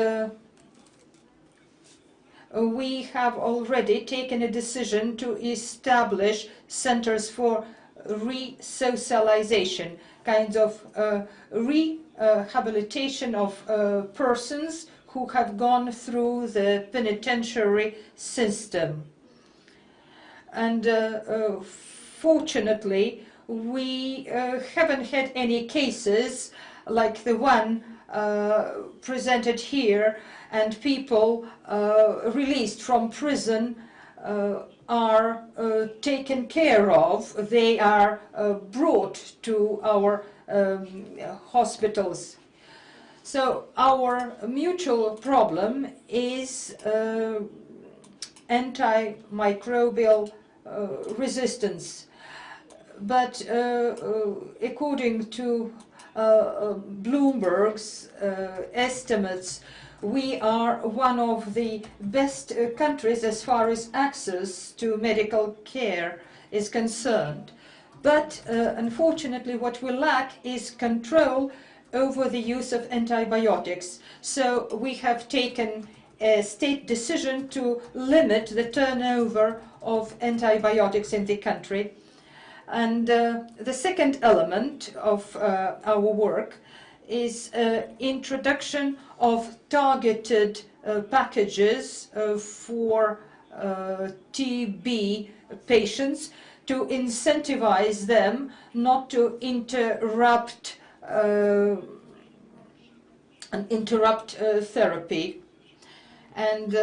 we have already taken a decision to establish centers for re-socialization, kinds of rehabilitation of persons who have gone through the penitentiary system. And fortunately, we haven't had any cases like the one presented here, and people released from prison are taken care of. They are brought to our hospitals. So our mutual problem is antimicrobial resistance. But according to Bloomberg's estimates, we are one of the best countries as far as access to medical care is concerned. But unfortunately, what we lack is control over the use of antibiotics. So we have taken a state decision to limit the turnover of antibiotics in the country. And the second element of our work is introduction of targeted packages for TB patients, to incentivize them not to interrupt therapy. And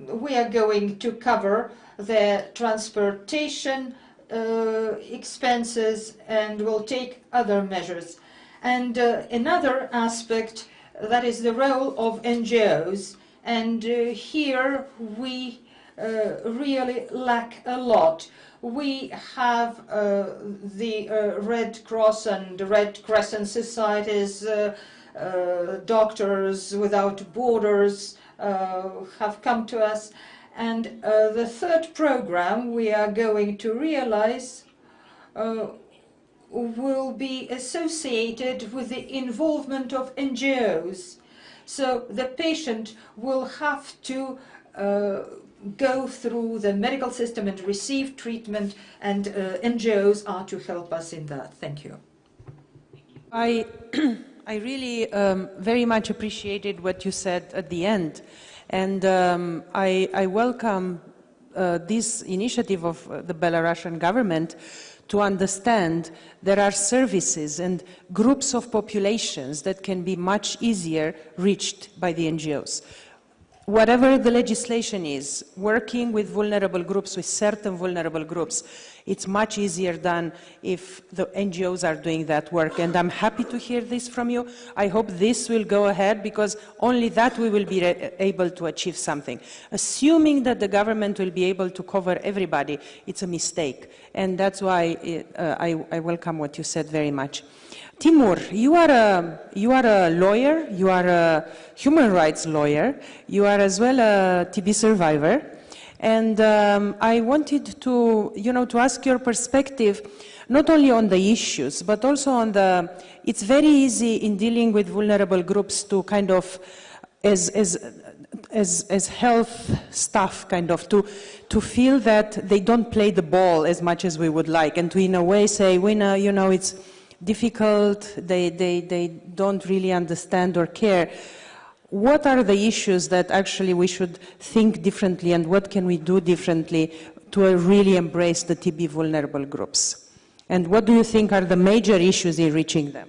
we are going to cover the transportation expenses, and will take other measures. And another aspect, that is the role of NGOs. And here we really lack a lot. We have the Red Cross and Red Crescent societies, Doctors Without Borders have come to us. And the third program we are going to realize will be associated with the involvement of NGOs. So the patient will have to go through the medical system and receive treatment, and NGOs are to help us in that. Thank you. I really very much appreciated what you said at the end. And I welcome this initiative of the Belarusian government to understand there are services and groups of populations that can be much easier reached by the NGOs. Whatever the legislation is, working with vulnerable groups, with certain vulnerable groups, it's much easier than if the NGOs are doing that work. And I'm happy to hear this from you. I hope this will go ahead, because only that we will be able to achieve something. Assuming that the government will be able to cover everybody, it's a mistake. And that's why I welcome what you said very much. Timur, you are a lawyer, you are a human rights lawyer, you are as well a TB survivor, and I wanted to, to ask your perspective, not only on the issues, but also on it's very easy in dealing with vulnerable groups to kind of, as health staff, kind of, to feel that they don't play the ball as much as we would like, and to in a way say, we know, it's difficult, they don't really understand or care. What are the issues that actually we should think differently, and what can we do differently to really embrace the TB vulnerable groups? And what do you think are the major issues in reaching them?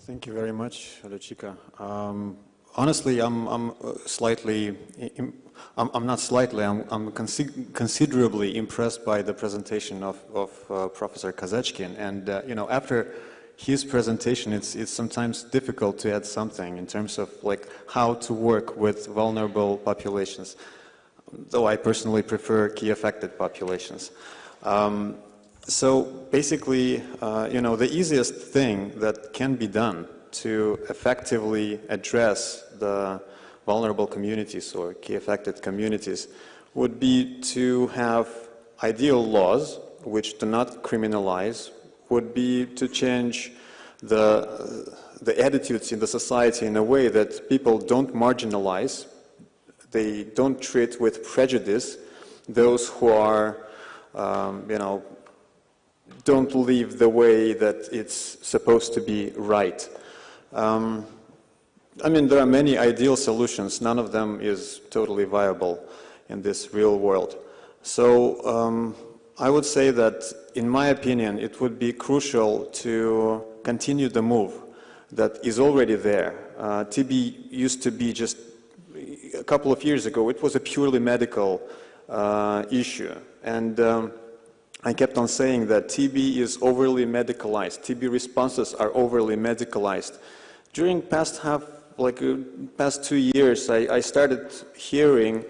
Thank you very much, Luchika. Honestly, I'm considerably impressed by the presentation of Professor Kazachkin, and after his presentation, it's sometimes difficult to add something in terms of how to work with vulnerable populations, though I personally prefer key affected populations. So basically, the easiest thing that can be done to effectively address the vulnerable communities or key affected communities would be to have ideal laws which do not criminalize, would be to change the attitudes in the society in a way that people don't marginalize, they don't treat with prejudice those who are, don't live the way that it's supposed to be right. There are many ideal solutions. None of them is totally viable in this real world. So I would say that, in my opinion, it would be crucial to continue the move that is already there. TB used to be just a couple of years ago, it was a purely medical issue. And I kept on saying that TB is overly medicalized. TB responses are overly medicalized. During past 2 years, I started hearing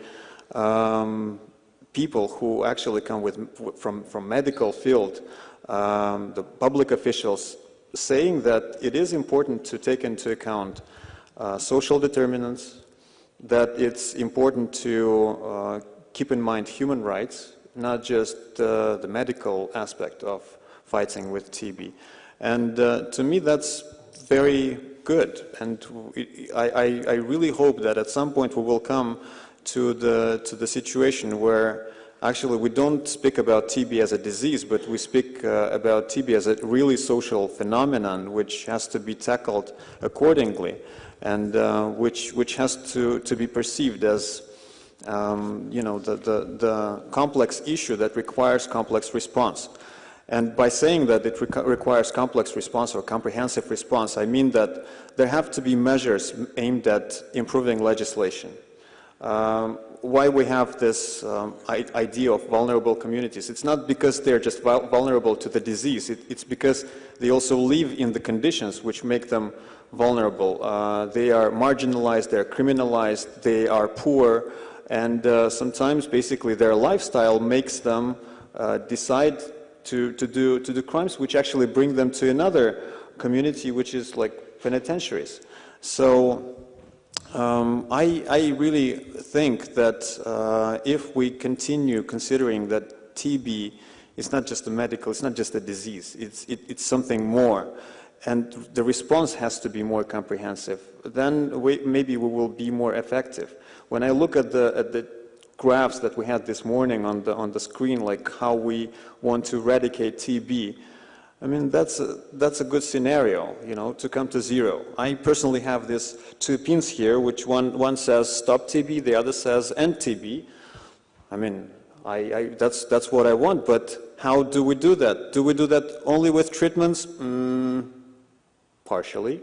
people who actually come from medical field, the public officials, saying that it is important to take into account social determinants, that it's important to keep in mind human rights, not just the medical aspect of fighting with TB. And to me, that's very good. And I really hope that at some point we will come to the situation where actually we don't speak about TB as a disease, but we speak about TB as a really social phenomenon which has to be tackled accordingly, and which has to be perceived as the complex issue that requires complex response. And by saying that it requires complex response or comprehensive response, I mean that there have to be measures aimed at improving legislation. Why we have this idea of vulnerable communities? It's not because they're just vulnerable to the disease, it's because they also live in the conditions which make them vulnerable. They are marginalized, they're criminalized, they are poor, and sometimes basically their lifestyle makes them decide to do crimes which actually bring them to another community, which is like penitentiaries. So I really think that if we continue considering that TB is not just a medical, it's not just a disease, it's something more, and the response has to be more comprehensive, then maybe we will be more effective. When I look at the graphs that we had this morning on the screen, like how we want to eradicate TB, I mean, that's a good scenario, you know, to come to zero. I personally have these two pins here, which one says stop TB, the other says end TB. I mean, that's what I want, but how do we do that? Do we do that only with treatments? Partially.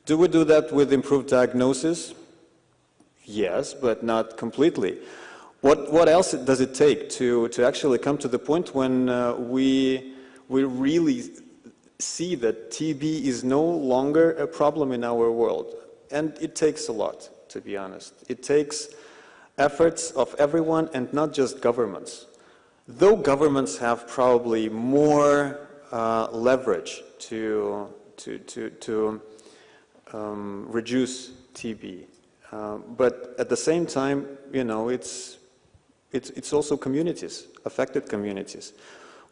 Do we do that with improved diagnosis? Yes, but not completely. What else does it take to actually come to the point when we really see that TB is no longer a problem in our world? And it takes a lot, to be honest. It takes efforts of everyone and not just governments. Though governments have probably more leverage to reduce TB, but at the same time, you know, it's also communities, affected communities.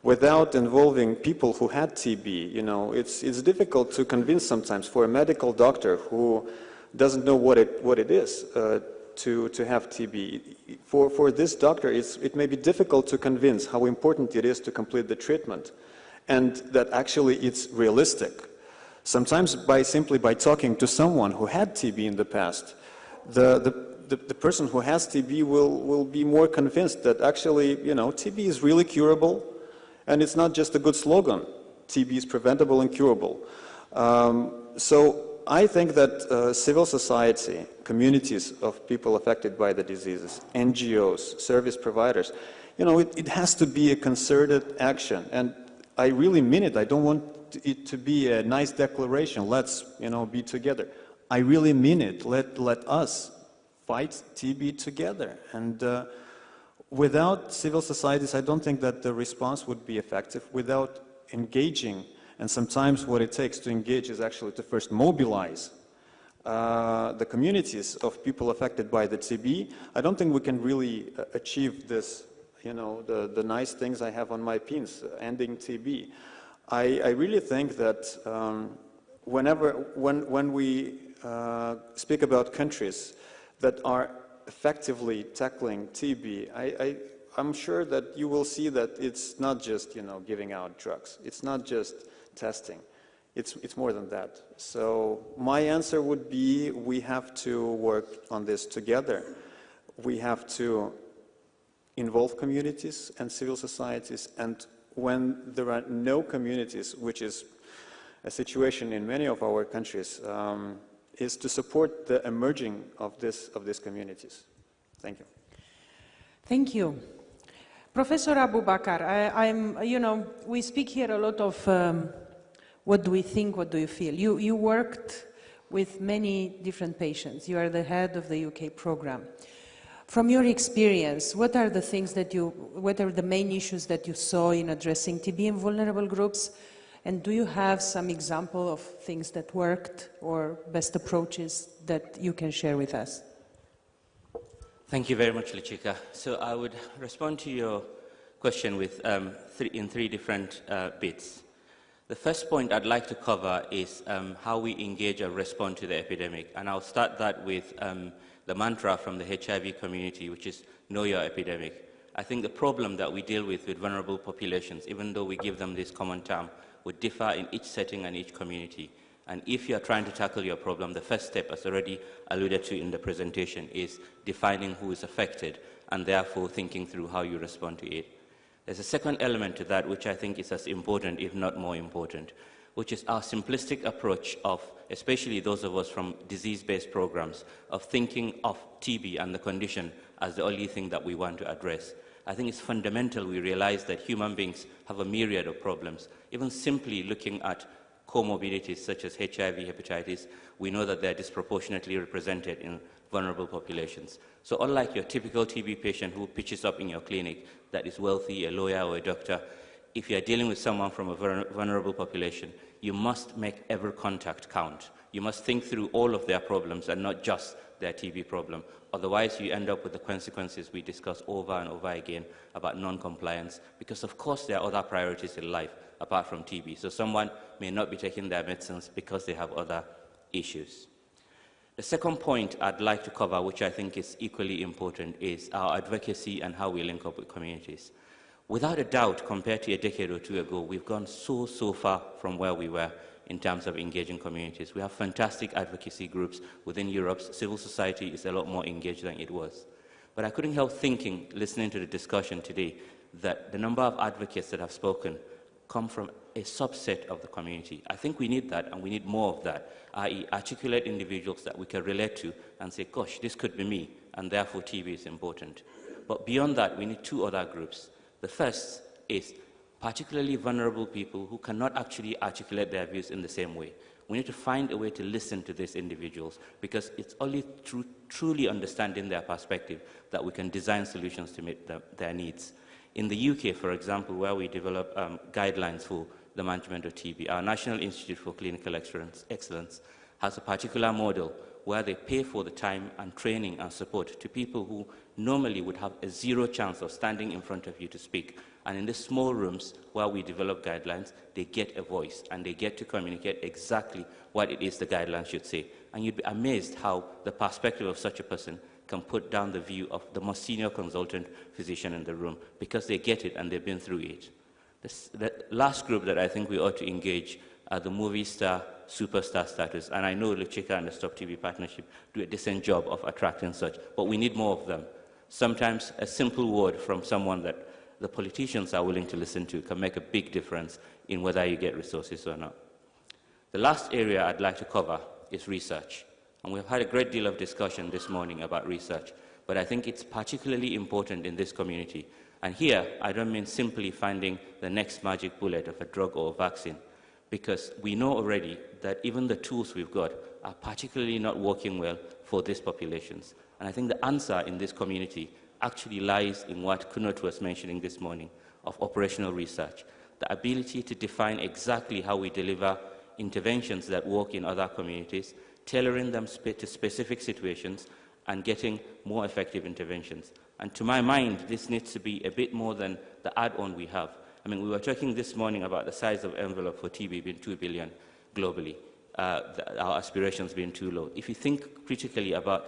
Without involving people who had TB, you know, it's difficult to convince sometimes for a medical doctor who doesn't know what it is to have TB. For this doctor, it may be difficult to convince how important it is to complete the treatment, and that actually it's realistic. Sometimes simply by talking to someone who had TB in the past, the person who has TB will be more convinced that actually, you know, TB is really curable, and it's not just a good slogan. TB is preventable and curable. So I think that civil society, communities of people affected by the diseases, NGOs, service providers, you know, it has to be a concerted action. And I really mean it. I don't want it to be a nice declaration. Let's, you know, be together. I really mean it. Let us fight TB together. And without civil societies, I don't think that the response would be effective. Without engaging, and sometimes what it takes to engage is actually to first mobilize the communities of people affected by the TB, I don't think we can really achieve this, you know, the nice things I have on my pins, ending TB. I really think that when we speak about countries that are effectively tackling TB, I'm sure that you will see that it's not just, you know, giving out drugs. It's not just testing. It's more than that. So my answer would be we have to work on this together. We have to involve communities and civil societies, and when there are no communities, which is a situation in many of our countries, is to support the emerging of these communities. Thank you. Thank you. Professor Abubakar, you know, we speak here a lot of what do we think, what do you feel? You worked with many different patients. You are the head of the UK program. From your experience, what are the things what are the main issues that you saw in addressing TB in vulnerable groups? And do you have some example of things that worked or best approaches that you can share with us? Thank you very much, Lichika. So I would respond to your question with in three different bits. The first point I'd like to cover is how we engage and respond to the epidemic. And I'll start that with the mantra from the HIV community, which is know your epidemic. I think the problem that we deal with vulnerable populations, even though we give them this common term, would differ in each setting and each community. And if you're trying to tackle your problem, the first step, as already alluded to in the presentation, is defining who is affected and therefore thinking through how you respond to it. There's a second element to that which I think is as important, if not more important, which is our simplistic approach of, especially those of us from disease-based programs, of thinking of TB and the condition as the only thing that we want to address. I think it's fundamental we realize that human beings have a myriad of problems. Even simply looking at comorbidities such as HIV, hepatitis, we know that they're disproportionately represented in vulnerable populations. So unlike your typical TB patient who pitches up in your clinic that is wealthy, a lawyer or a doctor, if you're dealing with someone from a vulnerable population, you must make every contact count. You must think through all of their problems and not just their TB problem. Otherwise, you end up with the consequences we discuss over and over again about non-compliance, because of course there are other priorities in life apart from TB. So someone may not be taking their medicines because they have other issues. The second point I'd like to cover, which I think is equally important, is our advocacy and how we link up with communities. Without a doubt, compared to a decade or two ago, we've gone so far from where we were in terms of engaging communities. We have fantastic advocacy groups within Europe. Civil society is a lot more engaged than it was. But I couldn't help thinking, listening to the discussion today, that the number of advocates that have spoken come from a subset of the community. I think we need that, and we need more of that, i.e. articulate individuals that we can relate to and say, gosh, this could be me, and therefore TB is important. But beyond that, we need two other groups. The first is particularly vulnerable people who cannot actually articulate their views in the same way. We need to find a way to listen to these individuals, because it's only through truly understanding their perspective that we can design solutions to meet their needs. In the UK, for example, where we develop guidelines for the management of TB, our National Institute for Clinical Excellence has a particular model where they pay for the time and training and support to people who normally would have a zero chance of standing in front of you to speak. And in the small rooms where we develop guidelines, they get a voice and they get to communicate exactly what it is the guidelines should say. And you'd be amazed how the perspective of such a person can put down the view of the most senior consultant physician in the room, because they get it and they've been through it. The last group that I think we ought to engage are the movie star, superstar status. And I know Luchika and the Stop TB Partnership do a decent job of attracting such, but we need more of them. Sometimes a simple word from someone that the politicians are willing to listen to can make a big difference in whether you get resources or not. The last area I'd like to cover is research. And we've had a great deal of discussion this morning about research, but I think it's particularly important in this community. And here, I don't mean simply finding the next magic bullet of a drug or a vaccine, because we know already that even the tools we've got are particularly not working well for these populations. And I think the answer in this community actually lies in what Kunut was mentioning this morning of operational research, the ability to define exactly how we deliver interventions that work in other communities, tailoring them to specific situations, and getting more effective interventions. And to my mind, this needs to be a bit more than the add-on we have. I mean, we were talking this morning about the size of envelope for TB being 2 billion globally, our aspirations being too low. If you think critically about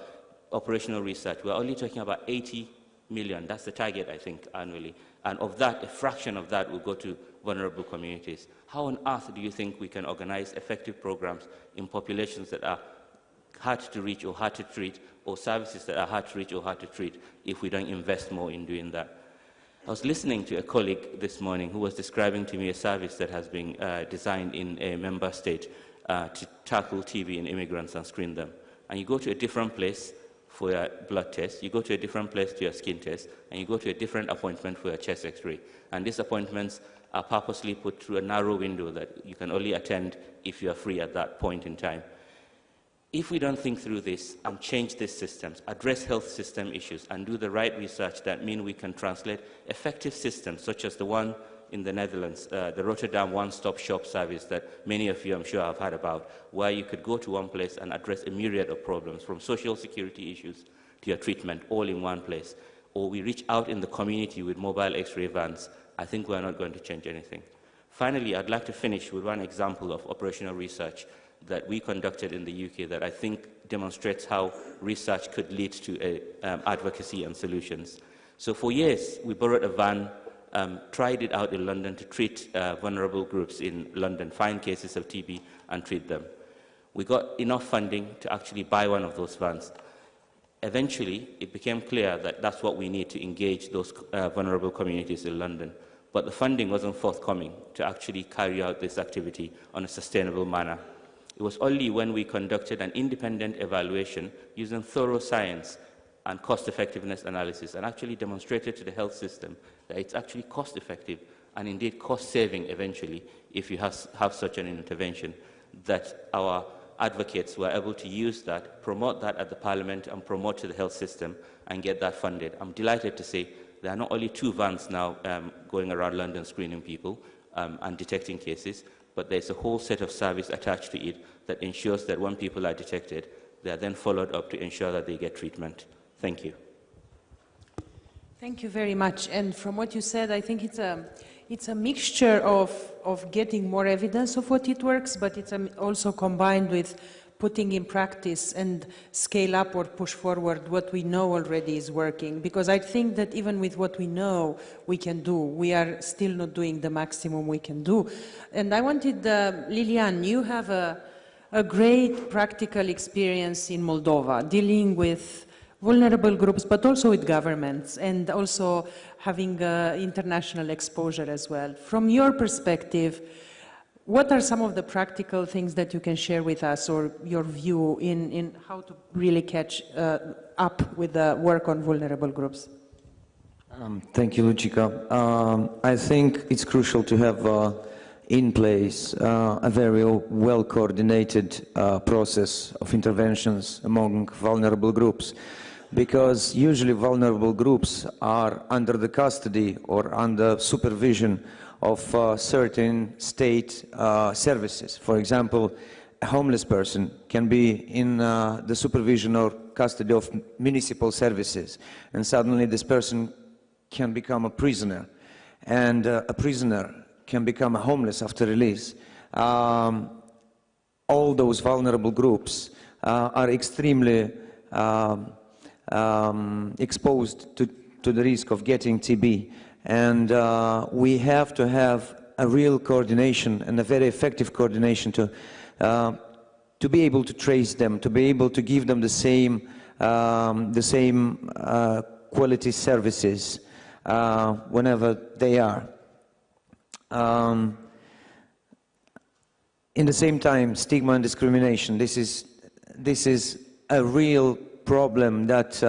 operational research, we're only talking about 80 million. That's the target, I think, annually. And of that, a fraction of that will go to vulnerable communities. How on earth do you think we can organize effective programs in populations that are hard to reach or hard to treat, or services that are hard to reach or hard to treat, if we don't invest more in doing that? I was listening to a colleague this morning who was describing to me a service that has been designed in a member state to tackle TB in immigrants and screen them. And you go to a different place for your blood test, you go to a different place to your skin test, and you go to a different appointment for your chest X-ray. And these appointments are purposely put through a narrow window that you can only attend if you are free at that point in time. If we don't think through this and change these systems, address health system issues, and do the right research that means we can translate effective systems, such as the one in the Netherlands, the Rotterdam one-stop shop service that many of you, I'm sure, have heard about, where you could go to one place and address a myriad of problems, from social security issues to your treatment, all in one place. Or we reach out in the community with mobile X-ray vans. I think we're not going to change anything. Finally, I'd like to finish with one example of operational research that we conducted in the UK that I think demonstrates how research could lead to advocacy and solutions. So for years, we borrowed a van, tried it out in London to treat vulnerable groups in London, find cases of TB and treat them. We got enough funding to actually buy one of those vans. Eventually, it became clear that that's what we need to engage those vulnerable communities in London. But the funding wasn't forthcoming to actually carry out this activity on a sustainable manner. It was only when we conducted an independent evaluation using thorough science and cost-effectiveness analysis and actually demonstrated to the health system that it's actually cost-effective and indeed cost-saving eventually if you have such an intervention, that our advocates were able to use that, promote that at the Parliament and promote to the health system and get that funded. I'm delighted to say there are not only 2 vans now going around London screening people and detecting cases, but there's a whole set of service attached to it that ensures that when people are detected, they are then followed up to ensure that they get treatment. Thank you. Thank you very much. And from what you said, I think it's a mixture of getting more evidence of what it works, but it's also combined with putting in practice and scale up or push forward what we know already is working. Because I think that even with what we know we can do, we are still not doing the maximum we can do. And I wanted, Lilian, you have a great practical experience in Moldova, dealing with vulnerable groups, but also with governments, and also having international exposure as well. From your perspective, what are some of the practical things that you can share with us, or your view in how to really catch up with the work on vulnerable groups? Thank you, Lucica. I think it's crucial to have in place a very well-coordinated process of interventions among vulnerable groups, because usually vulnerable groups are under the custody or under supervision of certain state services. For example, a homeless person can be in the supervision or custody of municipal services, and suddenly this person can become a prisoner, and a prisoner can become a homeless after release. All those vulnerable groups are extremely exposed to the risk of getting TB. And we have to have a real coordination and a very effective coordination to be able to trace them, to be able to give them the same quality services whenever they are. In the same time, stigma and discrimination. This is a real problem that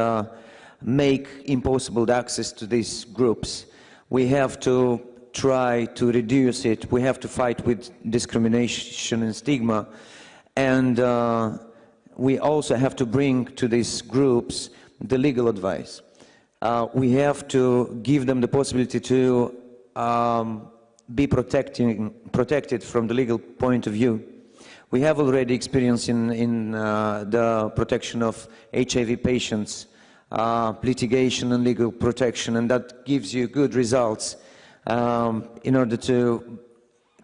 make impossible the access to these groups. We have to try to reduce it. We have to fight with discrimination and stigma. And we also have to bring to these groups the legal advice. We have to give them the possibility to be protected from the legal point of view. We have already experience in the protection of HIV patients, litigation and legal protection, and that gives you good results in order to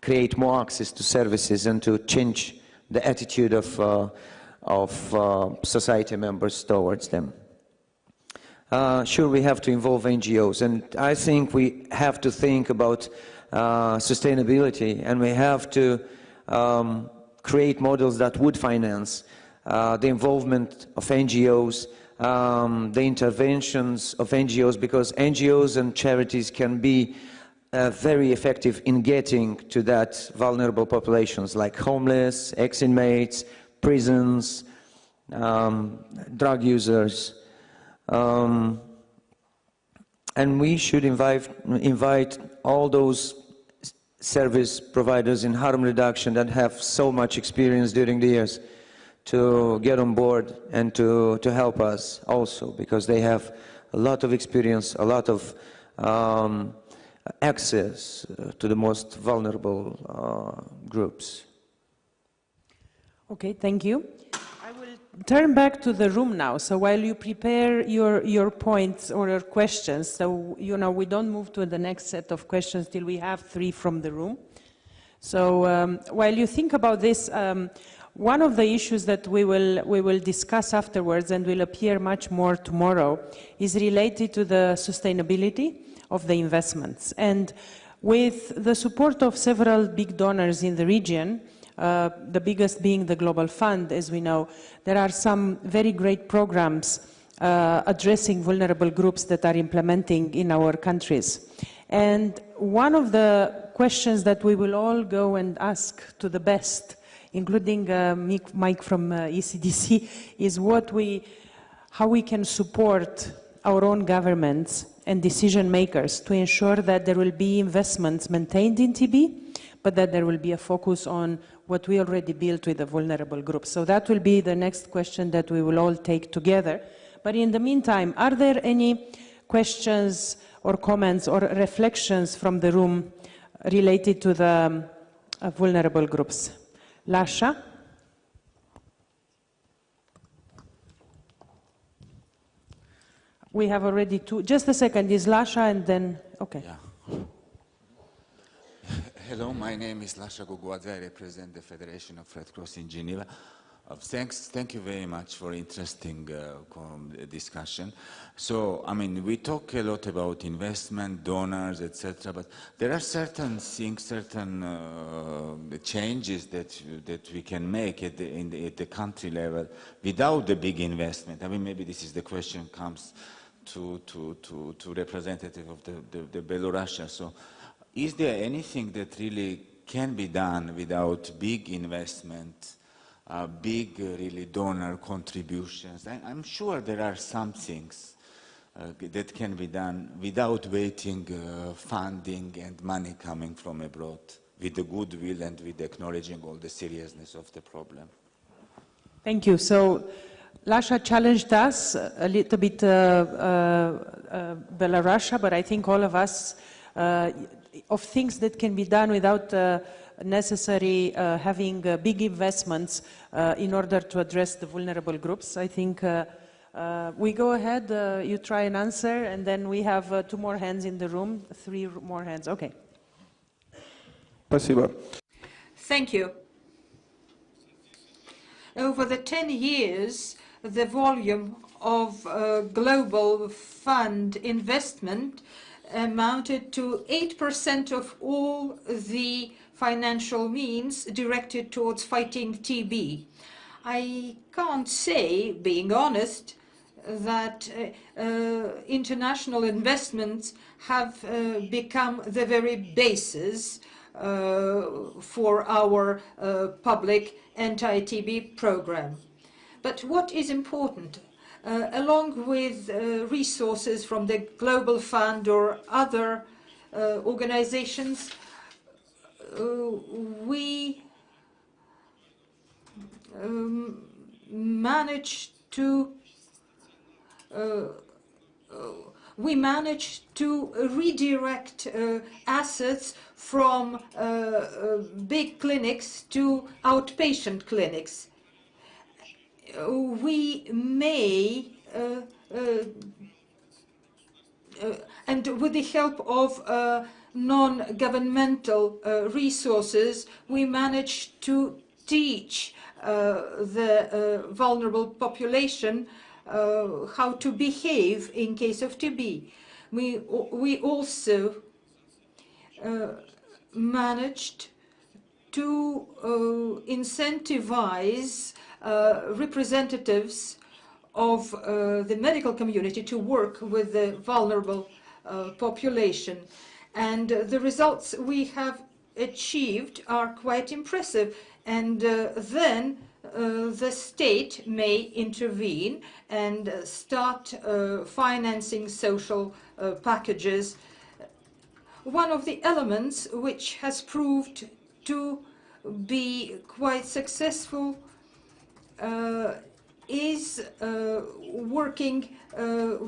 create more access to services and to change the attitude of society members towards them. Sure, we have to involve NGOs, and I think we have to think about sustainability, and we have to create models that would finance the involvement of NGOs, the interventions of NGOs, because NGOs and charities can be very effective in getting to that vulnerable populations like homeless, ex-inmates, prisons, drug users. And we should invite all those service providers in harm reduction that have so much experience during the years to get on board and to help us also, because they have a lot of experience, a lot of access to the most vulnerable groups. Okay, thank you. I will turn back to the room now. So while you prepare your points or your questions, so we don't move to the next set of questions till we have 3 from the room. So while you think about this, one of the issues that we will discuss afterwards and will appear much more tomorrow is related to the sustainability of the investments. And with the support of several big donors in the region, the biggest being the Global Fund, as we know, there are some very great programs addressing vulnerable groups that are implementing in our countries. And one of the questions that we will all go and ask to the best, including Mike from ECDC, is how we can support our own governments and decision makers to ensure that there will be investments maintained in TB, but that there will be a focus on what we already built with the vulnerable groups. So that will be the next question that we will all take together. But in the meantime, are there any questions or comments or reflections from the room related to the vulnerable groups? Lasha? We have already 2. Just a second, is Lasha and then, okay. Yeah. Hello, my name is Lasha Guguadze. I represent the Federation of Red Cross in Geneva. Thank you very much for interesting discussion. So, I mean, we talk a lot about investment, donors, etc., but there are certain things, certain changes that we can make at the country level without the big investment. I mean, maybe this is the question comes to representative of the Belarusia. So, is there anything that really can be done without big investment? Big really donor contributions. I'm sure there are some things that can be done without waiting funding and money coming from abroad, with the goodwill and with acknowledging all the seriousness of the problem. Thank you. So Lasha challenged us a little bit Belarusia, but I think all of us of things that can be done without necessary having big investments in order to address the vulnerable groups. I think we go ahead, you try and answer, and then we have 2 more hands in the room, 3 more hands. Okay. Спасибо. Thank you. Over the 10 years, the volume of global fund investment amounted to 8% of all the financial means directed towards fighting TB. I can't say, being honest, that international investments have become the very basis for our public anti-TB program. But what is important, along with resources from the Global Fund or other organizations, we managed to redirect assets from big clinics to outpatient clinics. We may, and with the help of non-governmental resources, we managed to teach the vulnerable population how to behave in case of TB. We also managed to incentivize representatives of the medical community to work with the vulnerable population. And the results we have achieved are quite impressive. And then the state may intervene and start financing social packages. One of the elements which has proved to be quite successful is working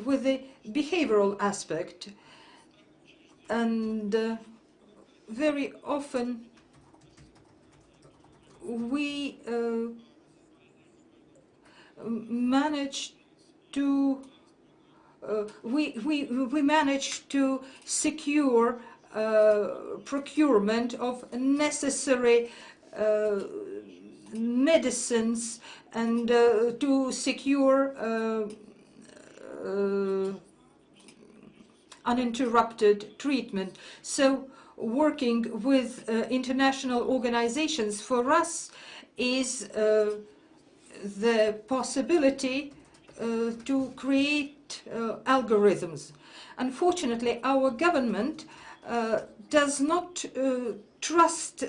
with the behavioral aspect. And very often we manage to we managed to secure procurement of necessary medicines and to secure uninterrupted treatment. So working with international organizations for us is the possibility to create algorithms. Unfortunately, our government does not trust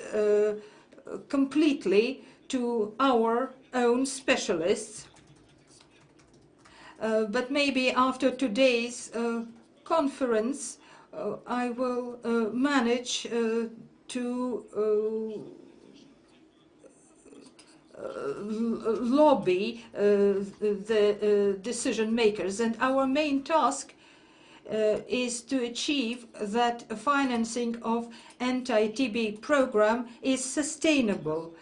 completely to our own specialists. But maybe after today's conference, I will manage to lobby the decision makers. And our main task is to achieve that financing of anti-TB program is sustainable.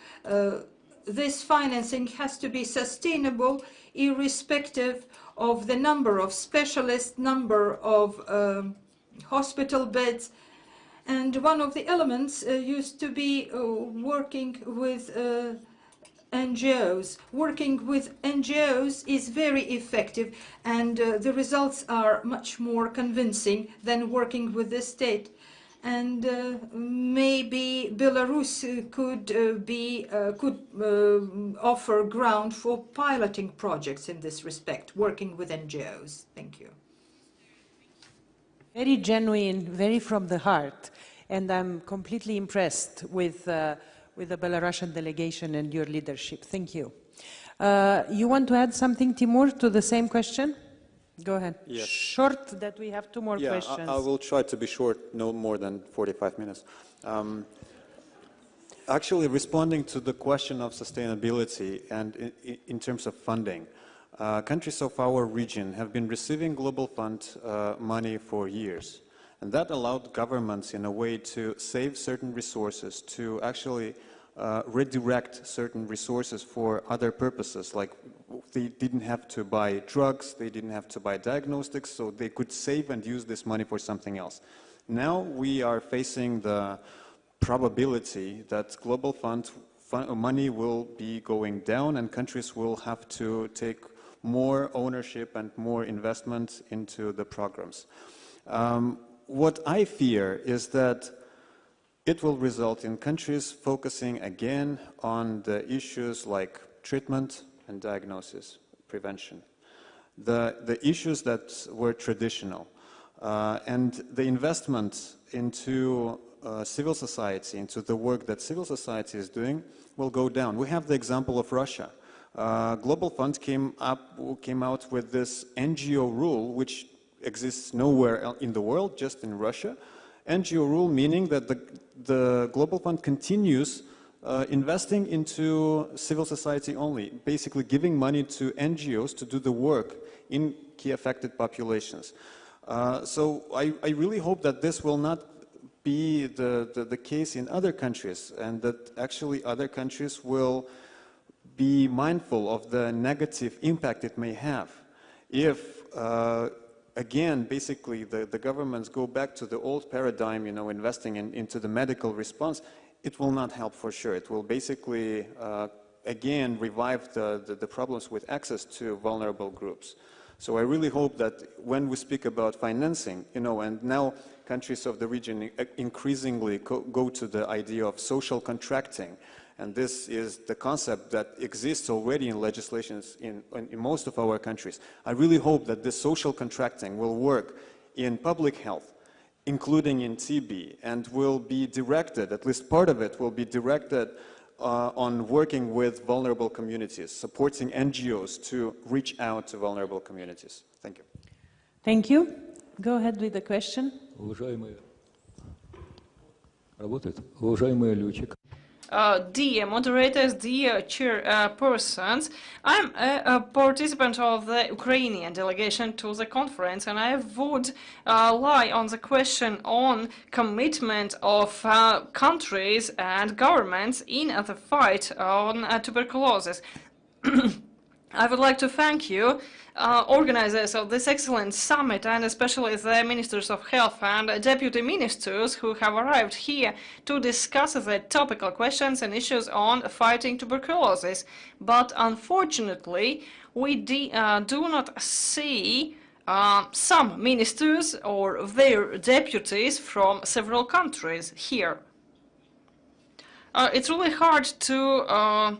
This financing has to be sustainable irrespective of the number of specialists, number of hospital beds. And one of the elements used to be working with NGOs. Working with NGOs is very effective, and the results are much more convincing than working with the state. And maybe Belarus could offer ground for piloting projects in this respect, working with NGOs. Thank you. Very genuine, very from the heart, and I'm completely impressed with the Belarusian delegation and your leadership. Thank you. You want to add something, Timur, to the same question? Go ahead. Yes. Short, that we have 2 more questions. I will try to be short, no more than 45 minutes. Actually, responding to the question of sustainability and in terms of funding, countries of our region have been receiving Global Fund money for years. And that allowed governments, in a way, to save certain resources, to actually redirect certain resources for other purposes, like they didn't have to buy drugs, they didn't have to buy diagnostics, so they could save and use this money for something else. Now we are facing the probability that Global Fund money will be going down and countries will have to take more ownership and more investment into the programs. What I fear is that it will result in countries focusing again on the issues like treatment and diagnosis, prevention, the issues that were traditional, and the investment into civil society, into the work that civil society is doing, will go down. We have the example of Russia. Global Fund came out with this NGO rule, which exists nowhere in the world, just in Russia. NGO rule meaning that the Global Fund continues investing into civil society only, basically giving money to NGOs to do the work in key affected populations. So I really hope that this will not be the case in other countries, and that actually other countries will be mindful of the negative impact it may have if again, basically, the governments go back to the old paradigm, investing into the medical response. It will not help for sure. It will basically, again, revive the problems with access to vulnerable groups. So I really hope that when we speak about financing, and now countries of the region increasingly go to the idea of social contracting, and this is the concept that exists already in legislations in most of our countries. I really hope that this social contracting will work in public health, including in TB, and will be directed, at least part of it will be directed on working with vulnerable communities, supporting NGOs to reach out to vulnerable communities. Thank you. Thank you. Go ahead with the question. Dear moderators, dear chairpersons, I'm a participant of the Ukrainian delegation to the conference, and I would lie on the question on commitment of countries and governments in the fight on tuberculosis. I would like to thank you, organizers of this excellent summit, and especially the Ministers of Health and Deputy Ministers who have arrived here to discuss the topical questions and issues on fighting tuberculosis. But unfortunately, we do not see some ministers or their deputies from several countries here. It's really hard to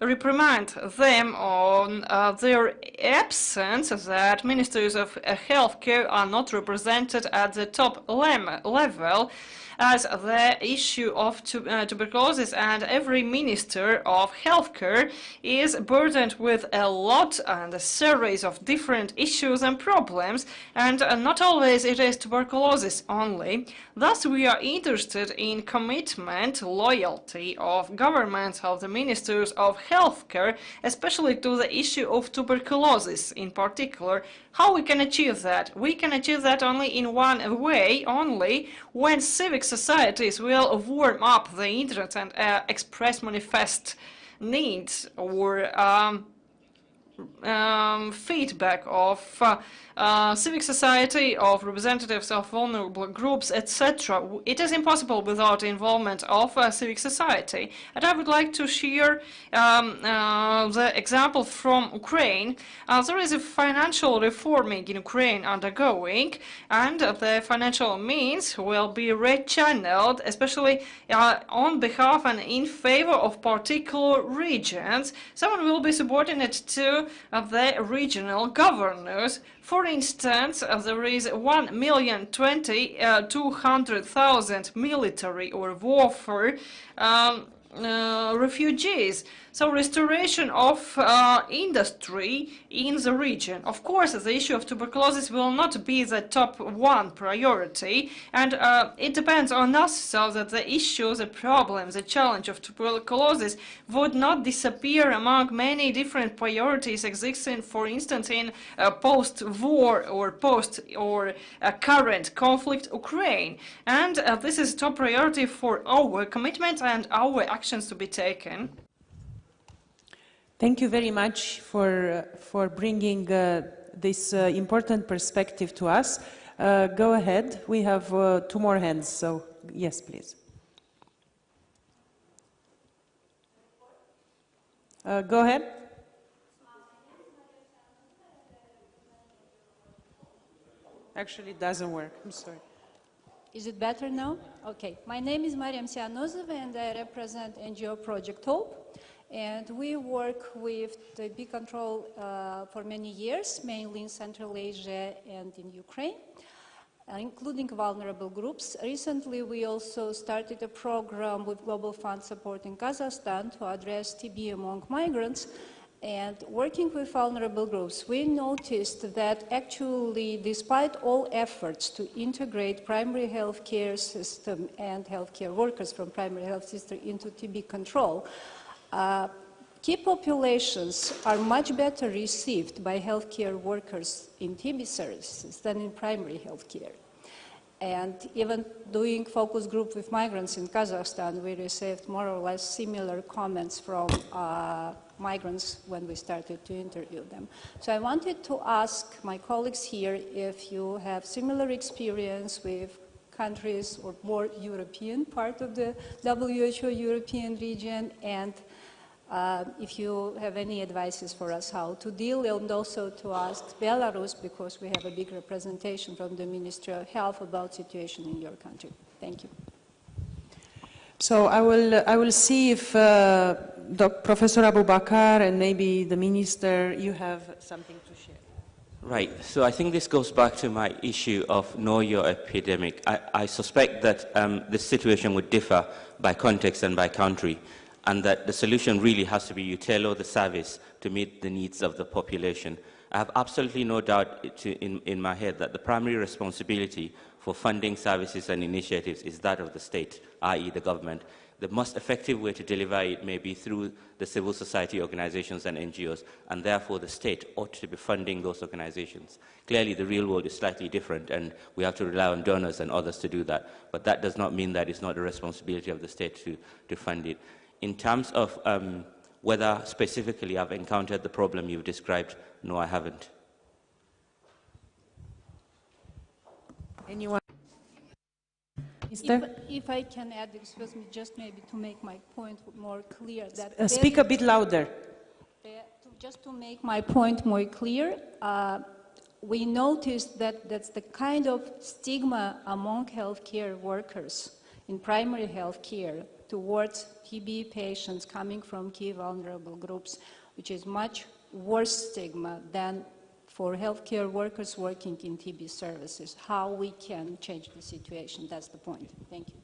reprimand them on their absence, that ministers of healthcare are not represented at the top level, as the issue of tuberculosis and every minister of healthcare is burdened with a lot and a series of different issues and problems, and not always it is tuberculosis only. Thus we are interested in commitment, loyalty of governments, of the ministers of healthcare, especially to the issue of tuberculosis in particular. How we can achieve that? We can achieve that only in one way, only when civic societies will warm up the interest and express manifest needs or feedback of civic society, of representatives of vulnerable groups, etc. It is impossible without involvement of civic society. And I would like to share the example from Ukraine. There is a financial reforming in Ukraine undergoing, and the financial means will be rechanneled, especially on behalf and in favor of particular regions. Someone will be subordinate to the regional governors. For instance, there is 1,020,200,000 military or warfare refugees. So restoration of industry in the region. Of course, the issue of tuberculosis will not be the top one priority, and it depends on us so that the issue, the problem, the challenge of tuberculosis would not disappear among many different priorities existing, for instance, in post-war or current conflict Ukraine. And this is top priority for our commitment and our actions to be taken. Thank you very much for bringing this important perspective to us. Go ahead. We have 2 more hands, so yes, please. Go ahead. Actually, it doesn't work. I'm sorry. Is it better now? Okay. My name is Mariam Sianozova, and I represent NGO Project Hope. And we work with TB control for many years, mainly in Central Asia and in Ukraine, including vulnerable groups. Recently, we also started a program with Global Fund support in Kazakhstan to address TB among migrants. And working with vulnerable groups, we noticed that actually, despite all efforts to integrate primary healthcare system and healthcare workers from primary health system into TB control, key populations are much better received by healthcare workers in TB services than in primary healthcare. And even doing focus group with migrants in Kazakhstan, we received more or less similar comments from migrants when we started to interview them. So I wanted to ask my colleagues here if you have similar experience with countries or more European part of the WHO European region, and if you have any advices for us how to deal, and also to ask Belarus, because we have a big representation from the Ministry of Health about situation in your country. Thank you. So I will see if Professor Abu Bakar and maybe the Minister, you have something to share. Right, so I think this goes back to my issue of know your epidemic. I suspect that the situation would differ by context and by country, and that the solution really has to be you tailor the service to meet the needs of the population. I have absolutely no doubt in my head that the primary responsibility for funding services and initiatives is that of the state, i.e. the government. The most effective way to deliver it may be through the civil society organizations and NGOs, and therefore the state ought to be funding those organizations. Clearly, the real world is slightly different, and we have to rely on donors and others to do that. But that does not mean that it's not the responsibility of the state to fund it. In terms of whether specifically I've encountered the problem you've described, no, I haven't. Anyone? If I can add, excuse me, just maybe to make my point more clear. That speak a bit louder. Just to make my point more clear, we noticed that that's the kind of stigma among healthcare workers in primary healthcare towards TB patients coming from key vulnerable groups, which is much worse stigma than for healthcare workers working in TB services. How we can change the situation, that's the point. Thank you.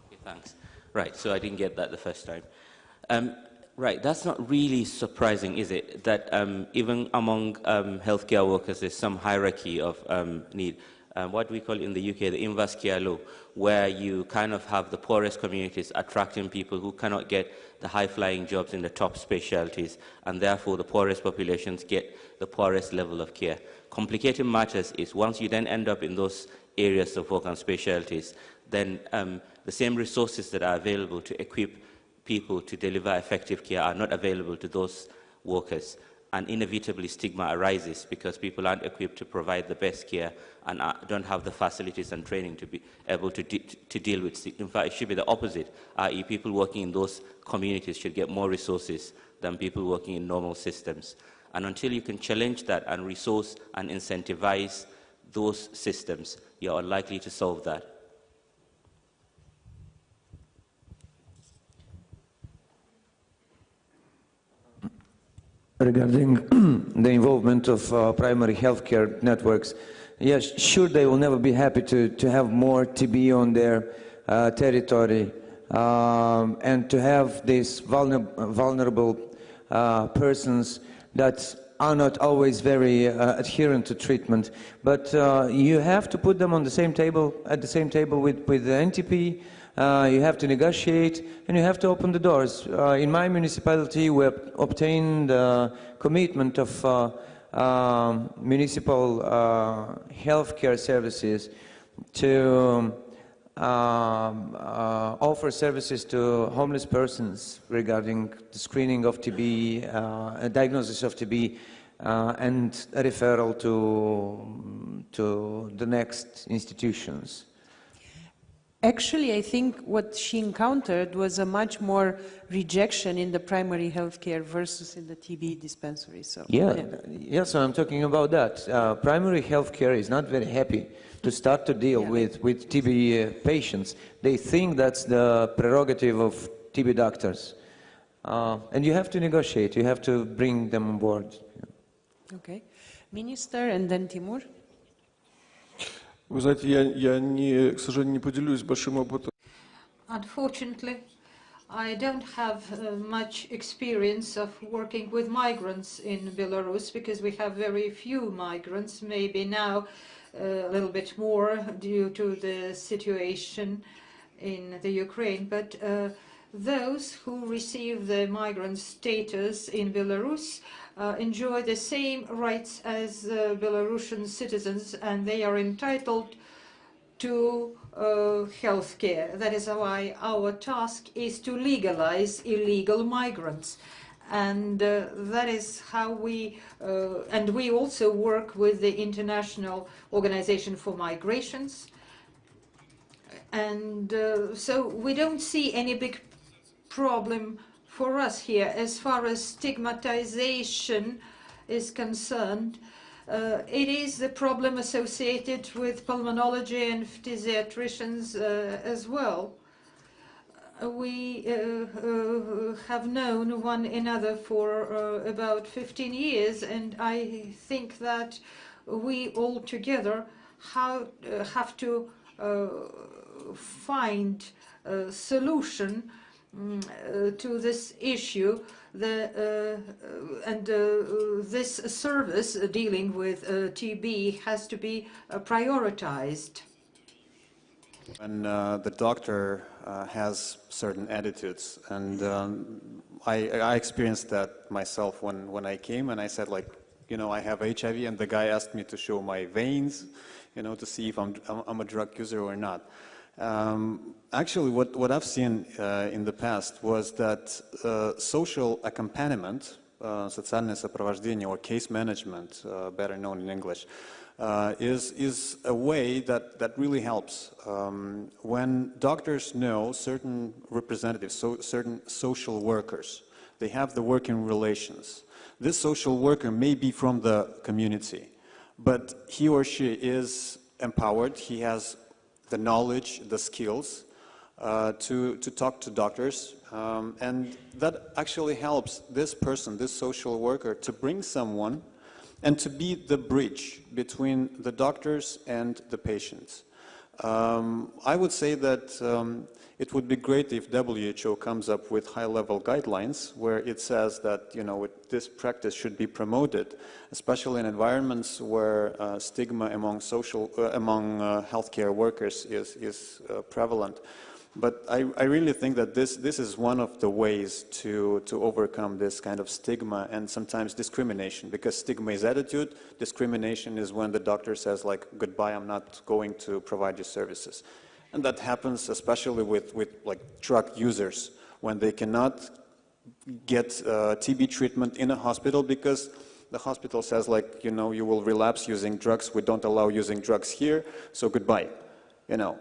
Okay, thanks. Right, so I didn't get that the first time. Right, that's not really surprising, is it? That even among healthcare workers, there's some hierarchy of need. What we call in the UK the inverse care law, where you kind of have the poorest communities attracting people who cannot get the high-flying jobs in the top specialties, and therefore the poorest populations get the poorest level of care. Complicating matters is once you then end up in those areas of work and specialties, then the same resources that are available to equip people to deliver effective care are not available to those workers. and inevitably stigma arises because people aren't equipped to provide the best care and don't have the facilities and training to be able to deal with stigma. In fact, it should be the opposite, i.e. people working in those communities should get more resources than people working in normal systems. And until you can challenge that and resource and incentivize those systems, you're unlikely to solve that. Regarding the involvement of primary healthcare networks, yes, sure, they will never be happy to have more TB on their territory and to have these vulnerable persons that are not always very adherent to treatment. But you have to put them on the same table, at the same table with the NTP. You have to negotiate, and you have to open the doors. In my municipality, we obtained the commitment of municipal healthcare services to offer services to homeless persons regarding the screening of TB, a diagnosis of TB, and a referral to the next institutions. Actually, I think what she encountered was a much more rejection in the primary healthcare versus in the TB dispensary. So yeah, so I'm talking about that. Primary healthcare is not very happy to start to deal with TB patients. They think that's the prerogative of TB doctors. And you have to negotiate, you have to bring them on board. Okay. Minister and then Timur. Вы знаете, я к сожалению, не поделюсь большим опытом. Unfortunately, I don't have much experience of working with migrants in Belarus because we have very few migrants, maybe now a little bit more due to the situation in the Ukraine. But those who receive the migrant status in Belarus enjoy the same rights as Belarusian citizens, and they are entitled to health care. That is why our task is to legalize illegal migrants. And that is how we also work with the International Organization for Migrations. And so we don't see any big problem for us here. As far as stigmatization is concerned, it is the problem associated with pulmonology and physiatricians as well. We have known one another for about 15 years, and I think that we all together have to find a solution to this issue, this service dealing with TB has to be prioritized. When the doctor has certain attitudes, and I experienced that myself when I came and I said, like, you know, I have HIV, and the guy asked me to show my veins, you know, to see if I'm a drug user or not. Actually, what I've seen in the past was that social accompaniment, социальное сопровождение, or case management, better known in English, is a way that really helps. When doctors know certain representatives, certain social workers, they have the working relations. This social worker may be from the community, but he or she is empowered, he has the knowledge, the skills to talk to doctors, and that actually helps this person, this social worker, to bring someone and to be the bridge between the doctors and the patients. I would say that it would be great if WHO comes up with high-level guidelines where it says that, you know, this practice should be promoted, especially in environments where stigma among healthcare workers is prevalent. But I really think that this is one of the ways to overcome this kind of stigma and sometimes discrimination, because stigma is attitude, discrimination is when the doctor says, like, goodbye, I'm not going to provide you services. And that happens especially with like drug users, when they cannot get TB treatment in a hospital because the hospital says, like, you know, you will relapse using drugs. We don't allow using drugs here, so goodbye. You know,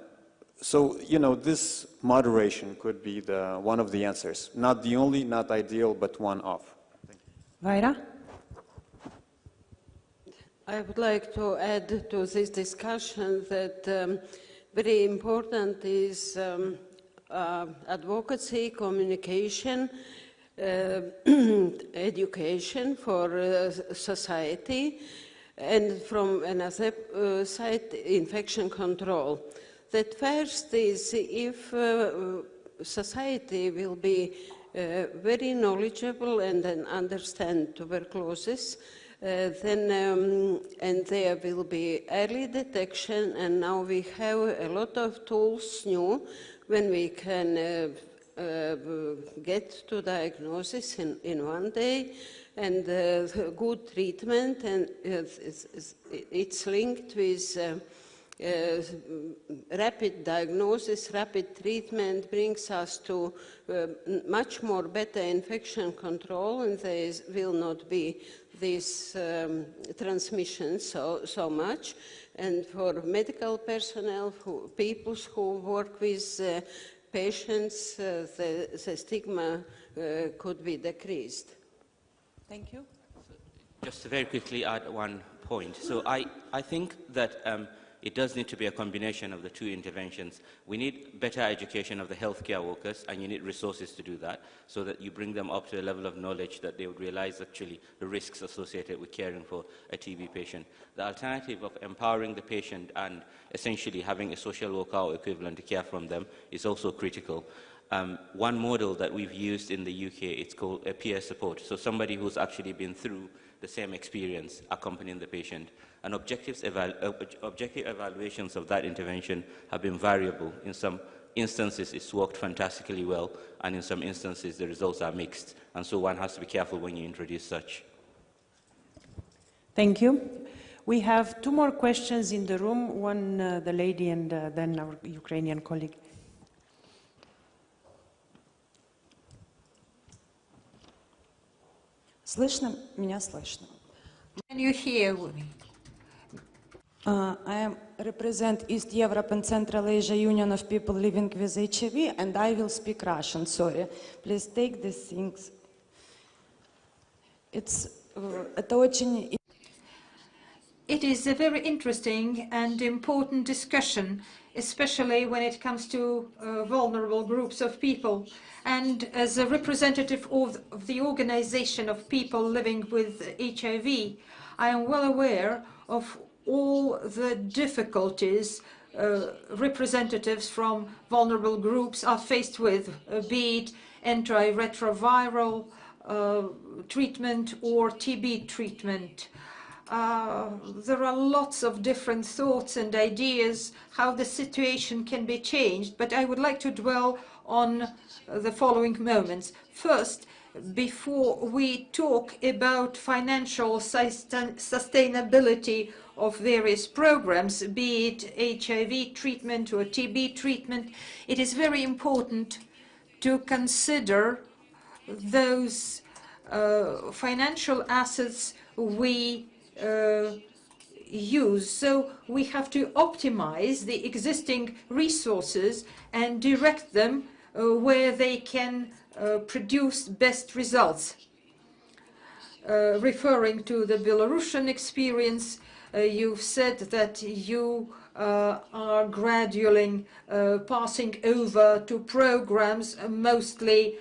so you know, this moderation could be one of the answers. Not the only, not ideal, but one of. Vaira? I would like to add to this discussion that very important is advocacy, communication, education for society, and from another side, infection control. That first is if society will be very knowledgeable and then understand tuberculosis, then and there will be early detection, and now we have a lot of tools new when we can get to diagnosis in one day, and good treatment, and it's linked with rapid diagnosis, rapid treatment brings us to much more better infection control, and there will not be this transmission so much. And for medical personnel, people who work with patients, the stigma could be decreased. Thank you. Just to very quickly add one point. So I think that it does need to be a combination of the two interventions. We need better education of the healthcare workers, and you need resources to do that, so that you bring them up to a level of knowledge that they would realize actually the risks associated with caring for a TB patient. The alternative of empowering the patient and essentially having a social worker or equivalent to care from them is also critical. One model that we've used in the UK, it's called a peer support. So somebody who's actually been through the same experience accompanying the patient. And objective evaluations of that intervention have been variable. In some instances, it's worked fantastically well, and in some instances, the results are mixed. And so one has to be careful when you introduce such. Thank you. We have two more questions in the room, one the lady and then our Ukrainian colleague. Слышно? Меня слышно. Can you hear me? I represent East Europe and Central Asia Union of People Living with HIV, and I will speak Russian. Sorry. Please take these things. Это очень... It is a very interesting and important discussion, especially when it comes to vulnerable groups of people. And as a representative of the organization of people living with HIV, I am well aware of all the difficulties representatives from vulnerable groups are faced with, be it antiretroviral treatment or TB treatment. There are lots of different thoughts and ideas how the situation can be changed, but I would like to dwell on the following moments. First, before we talk about financial sustainability of various programs, be it HIV treatment or TB treatment, it is very important to consider those financial assets we use. So we have to optimize the existing resources and direct them where they can produce best results. Referring to the Belarusian experience, you've said that you are gradually passing over to programs mostly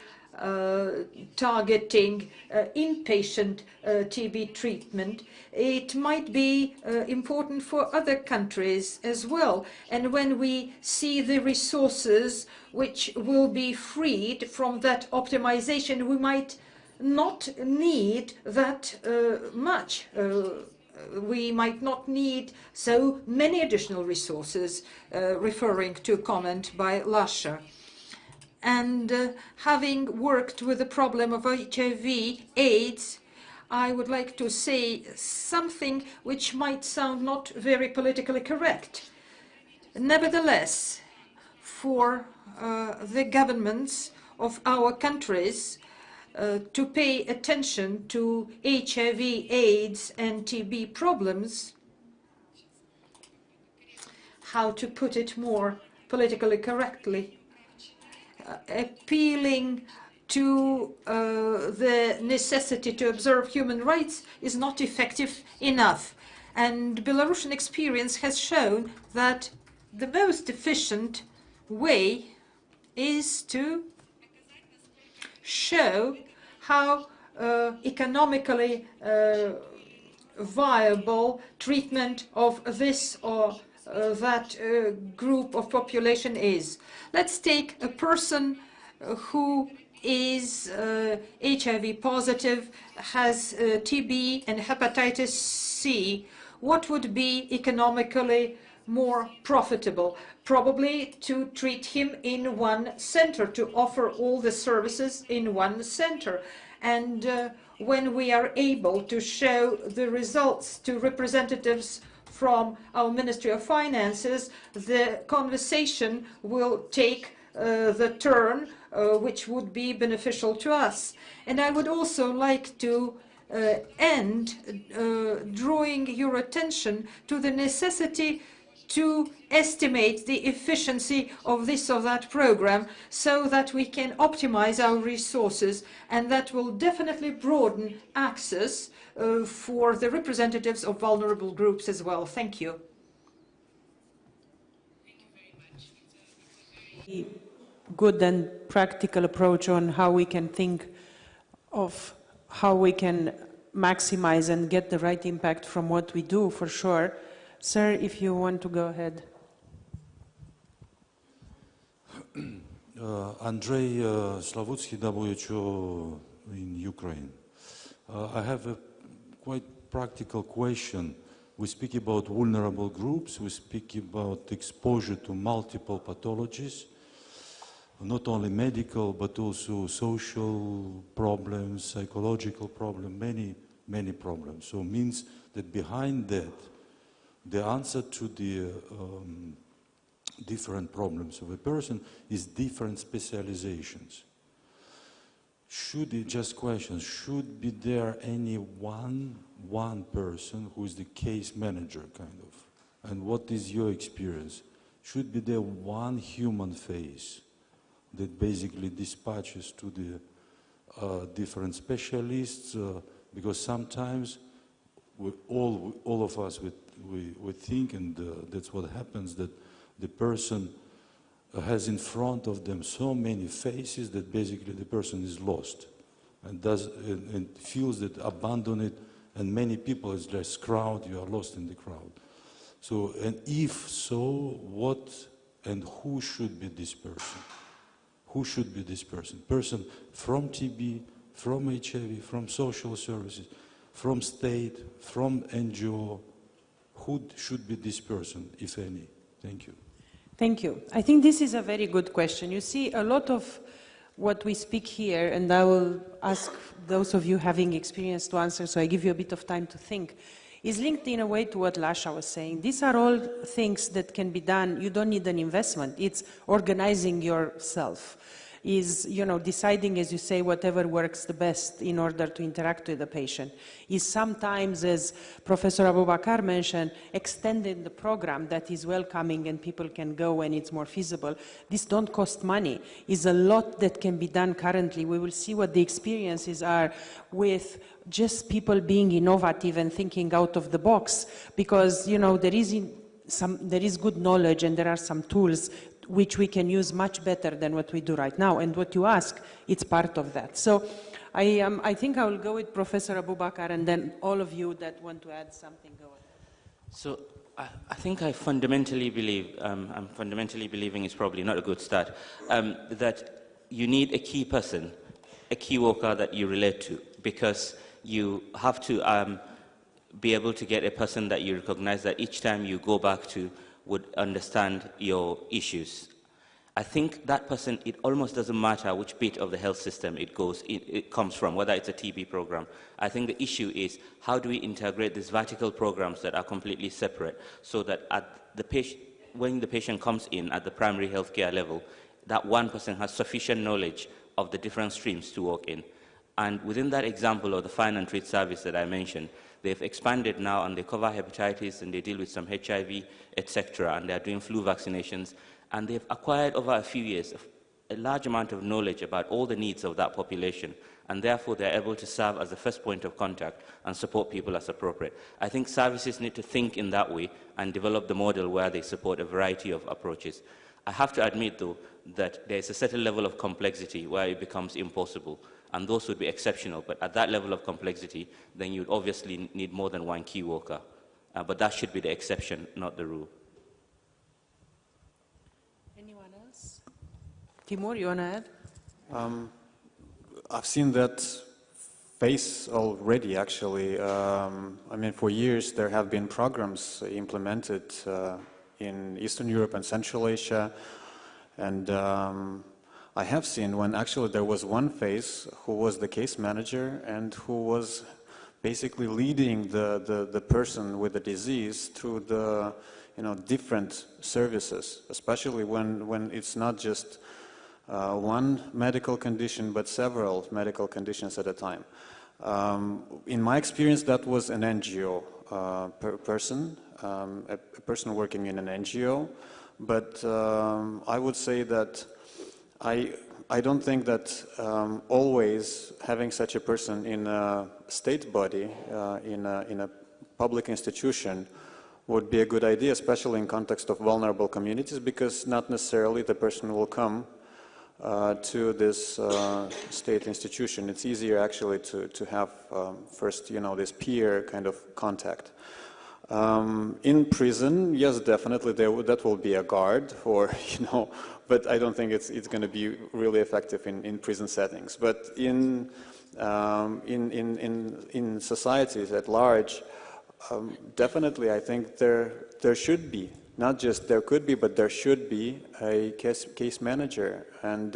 targeting inpatient TB treatment. It might be important for other countries as well. And when we see the resources which will be freed from that optimization, we might not need that much. We might not need so many additional resources, referring to comment by Lasha. And having worked with the problem of HIV/AIDS, I would like to say something which might sound not very politically correct. Nevertheless, for the governments of our countries, to pay attention to HIV, AIDS, and TB problems, how to put it more politically correctly, appealing to the necessity to observe human rights is not effective enough. And Belarusian experience has shown that the most efficient way is to show how economically viable treatment of this or that group of population is. Let's take a person who is HIV positive, has TB and hepatitis C. What would be economically more profitable? Probably to treat him in one center, to offer all the services in one center. And when we are able to show the results to representatives from our Ministry of Finances, the conversation will take the turn which would be beneficial to us. And I would also like to end drawing your attention to the necessity to estimate the efficiency of this or that program so that we can optimize our resources, and that will definitely broaden access for the representatives of vulnerable groups as well. Thank you. Good and practical approach on how we can think of how we can maximize and get the right impact from what we do, for sure. Sir, if you want to go ahead. Andrei Slavutsky, WHO in Ukraine. I have a quite practical question. We speak about vulnerable groups, we speak about exposure to multiple pathologies, not only medical, but also social problems, psychological problems, many problems. So it means that behind that, the answer to the different problems of a person is different specializations. Should it, just questions, should be there any one person who is the case manager, kind of? And what is your experience? Should be there one human face that basically dispatches to the different specialists, because sometimes all of us we think, and that's what happens, that the person has in front of them so many faces that basically the person is lost and feels that abandoned, and many people, it's just crowd, you are lost in the crowd. So, and if so, what and who should be this person? Who should be this person? Person from TB, from HIV, from social services, from state, from NGO. Who should be this person, if any? Thank you. Thank you. I think this is a very good question. You see, a lot of what we speak here, and I will ask those of you having experience to answer, so I give you a bit of time to think, is linked in a way to what Lasha was saying. These are all things that can be done. You don't need an investment. It's organizing yourself. Is, you know, deciding, as you say, whatever works the best in order to interact with the patient. Is sometimes, as Professor Abubakar mentioned, extending the program that is welcoming and people can go when it's more feasible. This don't cost money. Is a lot that can be done currently. We will see what the experiences are with just people being innovative and thinking out of the box, because, you know, there is good knowledge and there are some tools which we can use much better than what we do right now. And what you ask, it's part of that. So I think I will go with Professor Abubakar, and then all of you that want to add something, go ahead. So I think I fundamentally believe, I'm fundamentally believing it's probably not a good start, that you need a key person, a key worker that you relate to, because you have to be able to get a person that you recognize that each time you go back to would understand your issues. I think that person, it almost doesn't matter which bit of the health system it comes from, whether it's a TB program. I think the issue is, how do we integrate these vertical programs that are completely separate, so that when the patient comes in at the primary healthcare level, that one person has sufficient knowledge of the different streams to work in. And within that example of the find and treat service that I mentioned, they've expanded now and they cover hepatitis and they deal with some HIV, etc. And they're doing flu vaccinations. And they've acquired over a few years a large amount of knowledge about all the needs of that population. And therefore, they're able to serve as the first point of contact and support people as appropriate. I think services need to think in that way and develop the model where they support a variety of approaches. I have to admit, though, that there's a certain level of complexity where it becomes impossible. And those would be exceptional, but at that level of complexity, then you'd obviously need more than one key worker. But that should be the exception, not the rule. Anyone else? Timur, you want to add? I've seen that face already, actually. I mean, for years there have been programs implemented in Eastern Europe and Central Asia, and I have seen when actually there was one face who was the case manager and who was basically leading the person with the disease through the different services, especially when it's not just one medical condition but several medical conditions at a time. In my experience, that was an NGO person, a person working in an NGO, but I would say that I don't think that always having such a person in a state body, in a public institution, would be a good idea, especially in context of vulnerable communities, because not necessarily the person will come to this state institution. It's easier actually to have first, this peer kind of contact. In prison, yes, definitely that will be a guard, or but I don't think it's going to be really effective in prison settings. But in societies at large, definitely I think there should be, not just there could be, but there should be a case manager, and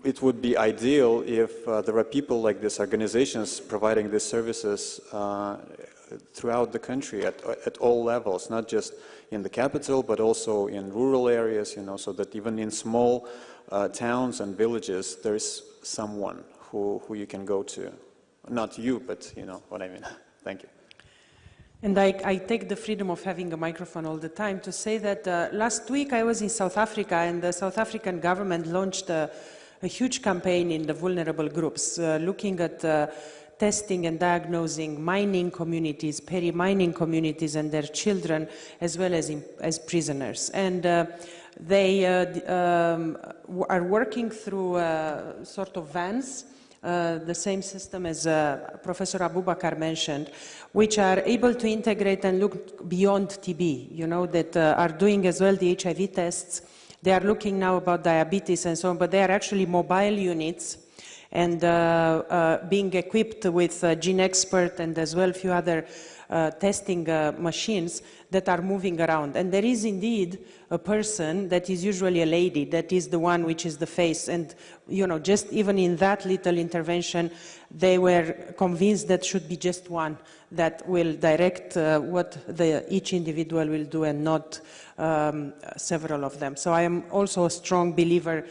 it would be ideal if there are people like this, organizations providing these services throughout the country at all levels, not just in the capital, but also in rural areas, so that even in small towns and villages, there is someone who you can go to. Not you, but you know what I mean. Thank you. And I take the freedom of having a microphone all the time to say that last week I was in South Africa, and the South African government launched a huge campaign in the vulnerable groups, looking at testing and diagnosing mining communities, peri-mining communities and their children, as well as prisoners. And they are working through sort of vans, the same system as Professor Abubakar mentioned, which are able to integrate and look beyond TB, that are doing as well the HIV tests. They are looking now about diabetes and so on, but they are actually mobile units and being equipped with Gene Expert and as well a few other testing machines that are moving around. And there is indeed a person that is usually a lady, that is the one which is the face. And, just even in that little intervention, they were convinced that should be just one that will direct what each individual will do and not several of them. So I am also a strong believer.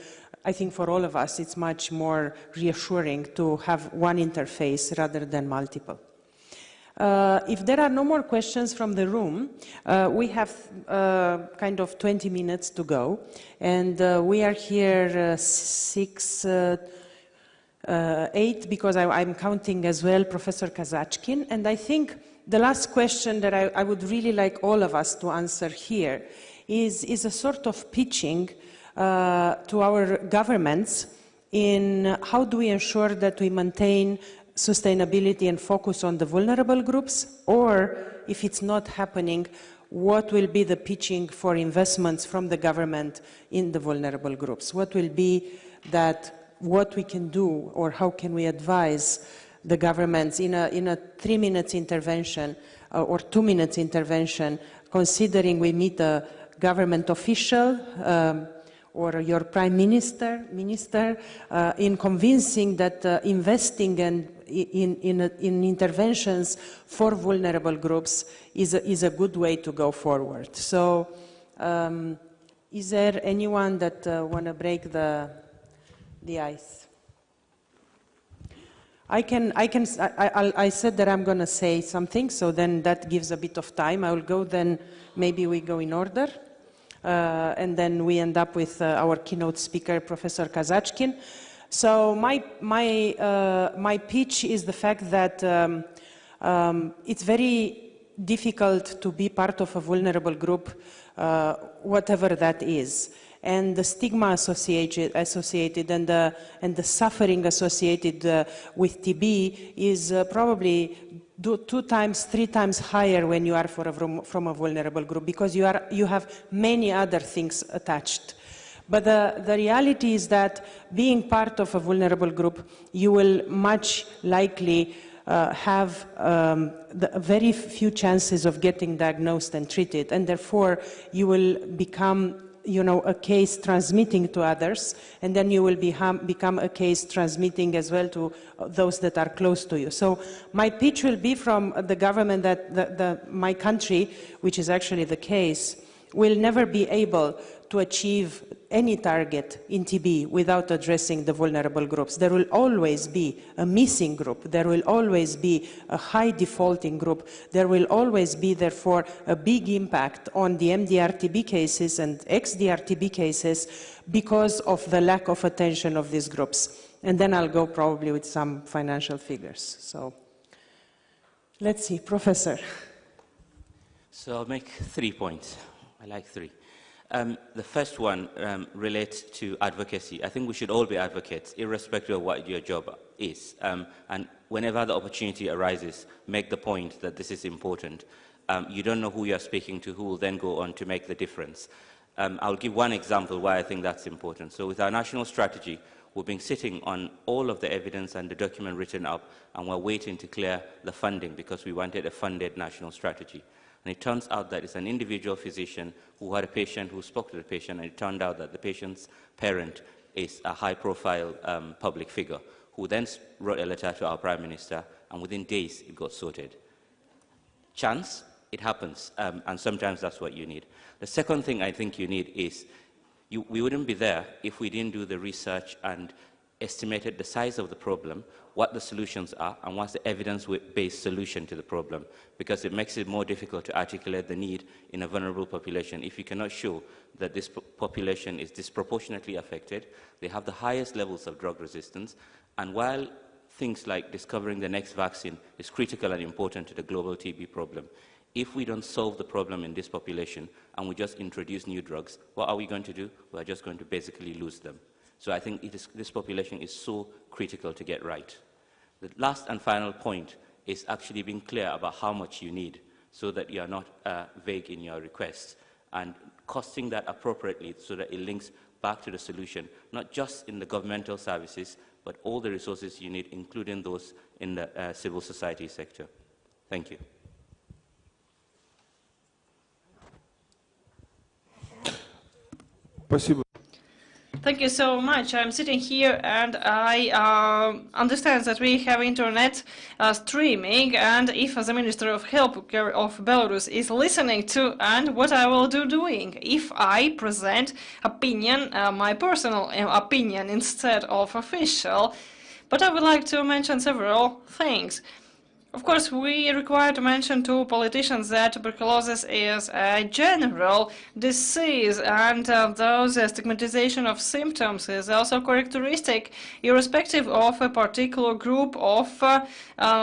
I think for all of us, it's much more reassuring to have one interface rather than multiple. If there are no more questions from the room, we have kind of 20 minutes to go. And we are here 8, because I'm counting as well Professor Kazachkin. And I think the last question that I would really like all of us to answer here is a sort of pitching to our governments in how do we ensure that we maintain sustainability and focus on the vulnerable groups, or if it's not happening, what will be the pitching for investments from the government in the vulnerable groups? What will be what we can do, or how can we advise the governments in a 3 minutes intervention or 2 minutes intervention, considering we meet a government official or your prime minister, in convincing that investing in interventions for vulnerable groups is a good way to go forward. So, is there anyone that want to break the ice? I said that I'm going to say something, so then that gives a bit of time. I will go, then maybe we go in order. And then we end up with our keynote speaker, Professor Kazachkin. So my pitch is the fact that it's very difficult to be part of a vulnerable group, whatever that is. And the stigma associated and the suffering associated with TB is probably 2 times, 3 times higher when you are from a vulnerable group, because you have many other things attached. But the reality is that being part of a vulnerable group, you will much likely have very few chances of getting diagnosed and treated, and therefore you will become a case transmitting to others, and then you will become a case transmitting as well to those that are close to you. So my pitch will be from the government that my country, which is actually the case, will never be able to achieve any target in TB without addressing the vulnerable groups. There will always be a missing group. There will always be a high defaulting group. There will always be, therefore, a big impact on the MDR-TB cases and XDR-TB cases because of the lack of attention of these groups. And then I'll go probably with some financial figures. So let's see, Professor. So I'll make 3 points. I like 3. The first one relates to advocacy. I think we should all be advocates, irrespective of what your job is. And whenever the opportunity arises, make the point that this is important. You don't know who you're speaking to, who will then go on to make the difference. I'll give one example why I think that's important. So with our national strategy, we've been sitting on all of the evidence and the document written up, and we're waiting to clear the funding because we wanted a funded national strategy. And it turns out that it's an individual physician who had a patient who spoke to the patient, and it turned out that the patient's parent is a high-profile public figure who then wrote a letter to our Prime Minister, and within days it got sorted. Chance, it happens, and sometimes that's what you need. The second thing I think you need is, we wouldn't be there if we didn't do the research and estimated the size of the problem, what the solutions are, and what's the evidence-based solution to the problem, because it makes it more difficult to articulate the need in a vulnerable population if you cannot show that this population is disproportionately affected, they have the highest levels of drug resistance, and while things like discovering the next vaccine is critical and important to the global TB problem, if we don't solve the problem in this population and we just introduce new drugs, what are we going to do? We're just going to basically lose them. So I think this population is so critical to get right. The last and final point is actually being clear about how much you need so that you are not vague in your requests, and costing that appropriately so that it links back to the solution, not just in the governmental services, but all the resources you need, including those in the civil society sector. Thank you. Спасибо. Thank you so much. I'm sitting here and I understand that we have internet streaming, and if the Minister of Healthcare of Belarus is listening to, and what I will do doing if I present opinion, my personal opinion instead of official. But I would like to mention several things. Of course, we require to mention to politicians that tuberculosis is a general disease, and those stigmatization of symptoms is also characteristic, irrespective of a particular group of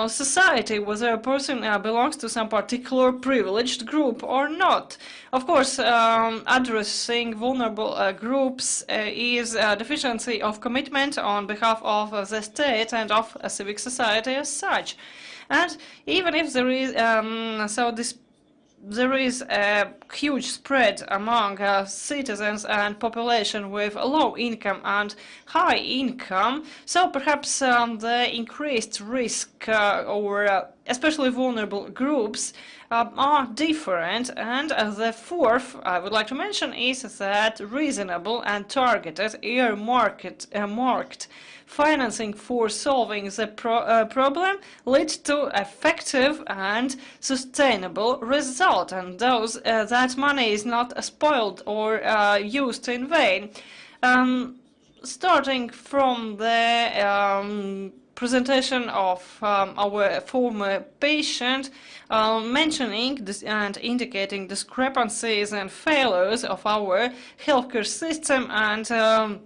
society, whether a person belongs to some particular privileged group or not. Of course, addressing vulnerable groups is a deficiency of commitment on behalf of the state and of a civic society as such. And even if there is, there is a huge spread among citizens and population with low income and high income, so perhaps the increased risk or especially vulnerable groups are different. And the fourth I would like to mention is that reasonable and targeted earmarked financing for solving the problem leads to effective and sustainable result, and those that money is not spoiled or used in vain. starting from the presentation of our former patient, mentioning this and indicating discrepancies and failures of our healthcare system and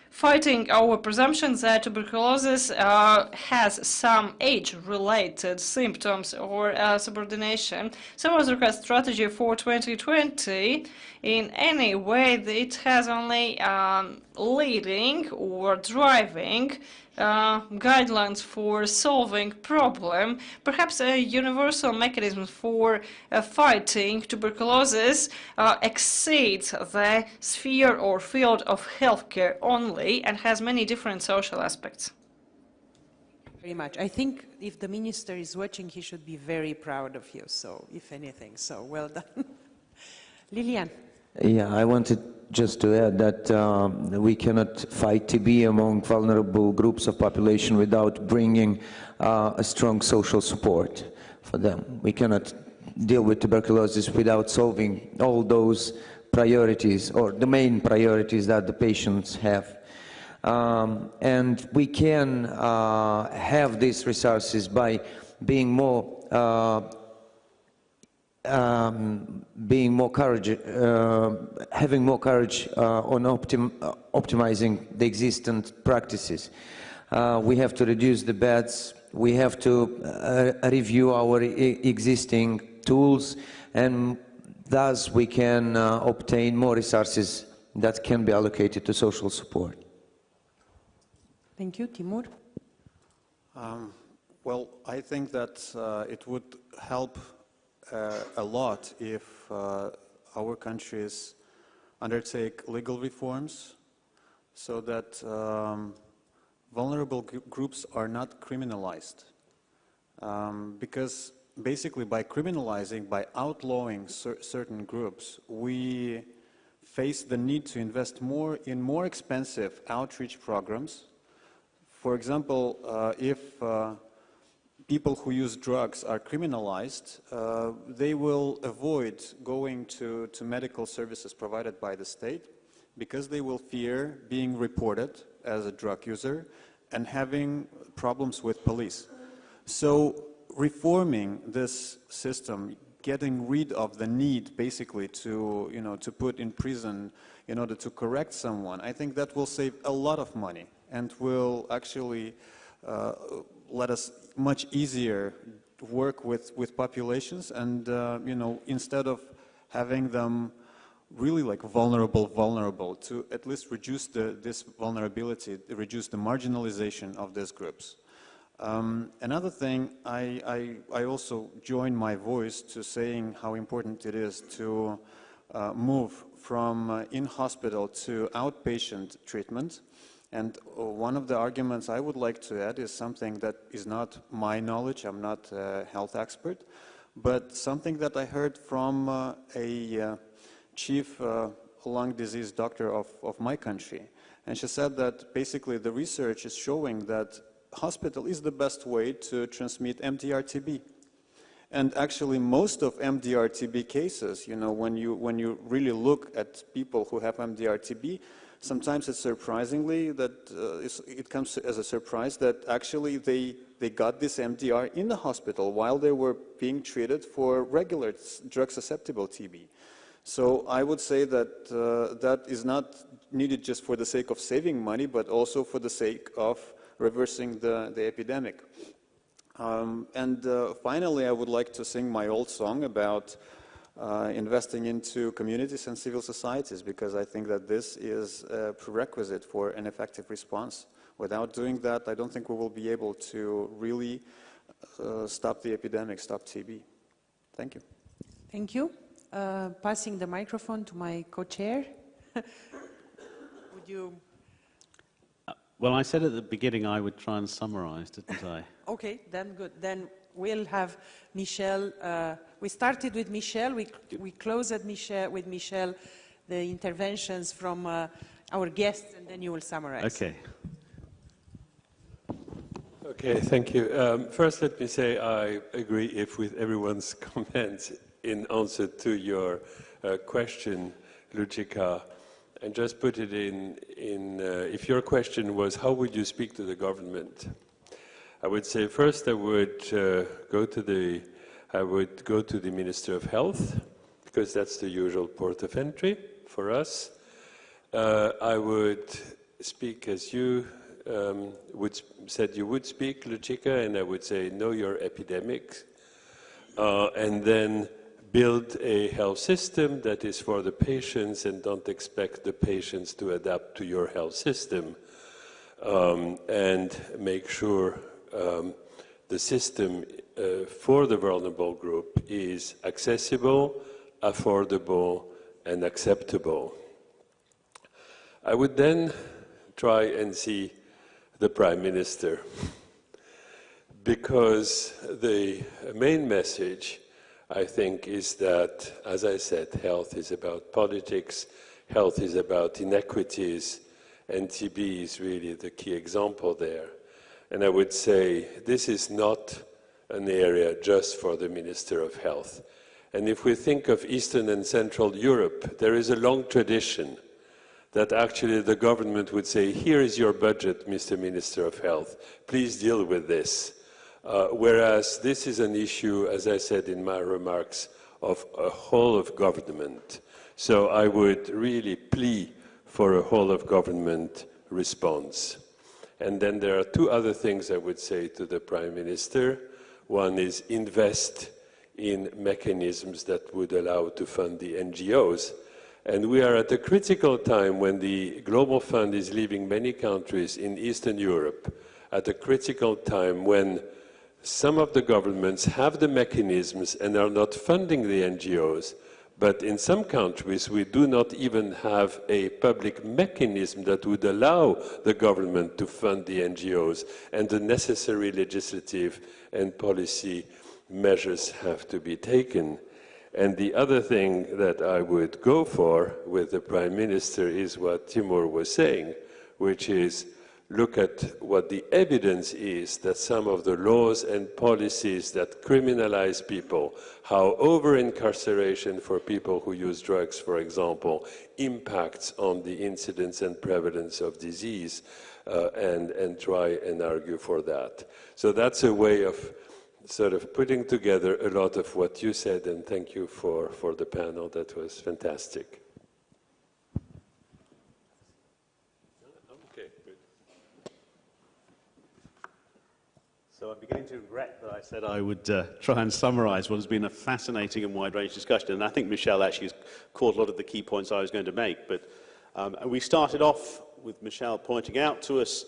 fighting our presumption that tuberculosis has some age-related symptoms or subordination. So as regards strategy for 2020, in any way it has only leading or driving guidelines for solving problem. Perhaps a universal mechanism for fighting tuberculosis exceeds the sphere or field of healthcare only and has many different social aspects. Very much. I think if the minister is watching, he should be very proud of you, so if anything, so well done. Lilian. Yeah, I wanted just to add that we cannot fight TB among vulnerable groups of population without bringing a strong social support for them. We cannot deal with tuberculosis without solving all those priorities or the main priorities that the patients have. And we can have these resources by being more having more courage on optimizing the existing practices. We have to reduce the beds, we have to review our existing tools, and thus we can obtain more resources that can be allocated to social support. Thank you. Timur? Well, I think that it would help a lot if our countries undertake legal reforms so that vulnerable groups are not criminalized. Because basically by criminalizing, by outlawing certain groups, we face the need to invest more in more expensive outreach programs. For example, if people who use drugs are criminalized, they will avoid going to medical services provided by the state because they will fear being reported as a drug user and having problems with police. So reforming this system, getting rid of the need basically to, to put in prison in order to correct someone, I think that will save a lot of money and will actually let us much easier work with populations and, instead of having them really like vulnerable, to at least reduce this vulnerability, reduce the marginalization of these groups. Another thing, I also join my voice to saying how important it is to move from in-hospital to outpatient treatment. And one of the arguments I would like to add is something that is not my knowledge, I'm not a health expert, but something that I heard from a chief lung disease doctor of my country. And she said that basically the research is showing that hospital is the best way to transmit MDR-TB. And actually most of MDR-TB cases, when you really look at people who have MDR-TB, sometimes it's surprisingly that it comes as a surprise that actually they got this MDR in the hospital while they were being treated for regular drug-susceptible TB. So I would say that that is not needed just for the sake of saving money, but also for the sake of reversing the epidemic. Finally, I would like to sing my old song about investing into communities and civil societies, because I think that this is a prerequisite for an effective response. Without doing that, I don't think we will be able to really stop the epidemic, stop TB. Thank you. Thank you. Passing the microphone to my co-chair. Would you? Well, I said at the beginning I would try and summarize, didn't I? Okay, then good. Then we'll have Michel. We started with Michel. We close with Michel the interventions from our guests, and then you will summarize. Okay. Okay, thank you. First, let me say I agree with everyone's comments in answer to your question, Lucica. and just put it in if your question was how would you speak to the government, I would say first I would go to the Minister of Health, because that's the usual port of entry for us. I would speak as you said you would speak, Luchika, and I would say know your epidemic, and then build a health system that is for the patients and don't expect the patients to adapt to your health system, and make sure the system for the vulnerable group is accessible, affordable, and acceptable. I would then try and see the Prime Minister, because the main message, I think, is that, as I said, health is about politics, health is about inequities, and TB is really the key example there. And I would say this is not an area just for the Minister of Health. And if we think of Eastern and Central Europe, there is a long tradition that actually the government would say, here is your budget, Mr. Minister of Health, please deal with this. Whereas this is an issue, as I said in my remarks, of a whole of government. So I would really plea for a whole of government response. And then there are two other things I would say to the Prime Minister. One is invest in mechanisms that would allow to fund the NGOs. And we are at a critical time when the Global Fund is leaving many countries in Eastern Europe, at a critical time when some of the governments have the mechanisms and are not funding the NGOs, but in some countries we do not even have a public mechanism that would allow the government to fund the NGOs, and the necessary legislative and policy measures have to be taken. And the other thing that I would go for with the Prime Minister is what Timur was saying, which is look at what the evidence is that some of the laws and policies that criminalize people, how over-incarceration for people who use drugs, for example, impacts on the incidence and prevalence of disease, and try and argue for that. So that's a way of sort of putting together a lot of what you said, and thank you for the panel. That was fantastic. So I'm beginning to regret that I said I would try and summarize what has been a fascinating and wide-ranging discussion. And I think Michelle actually has caught a lot of the key points I was going to make. But we started off with Michelle pointing out to us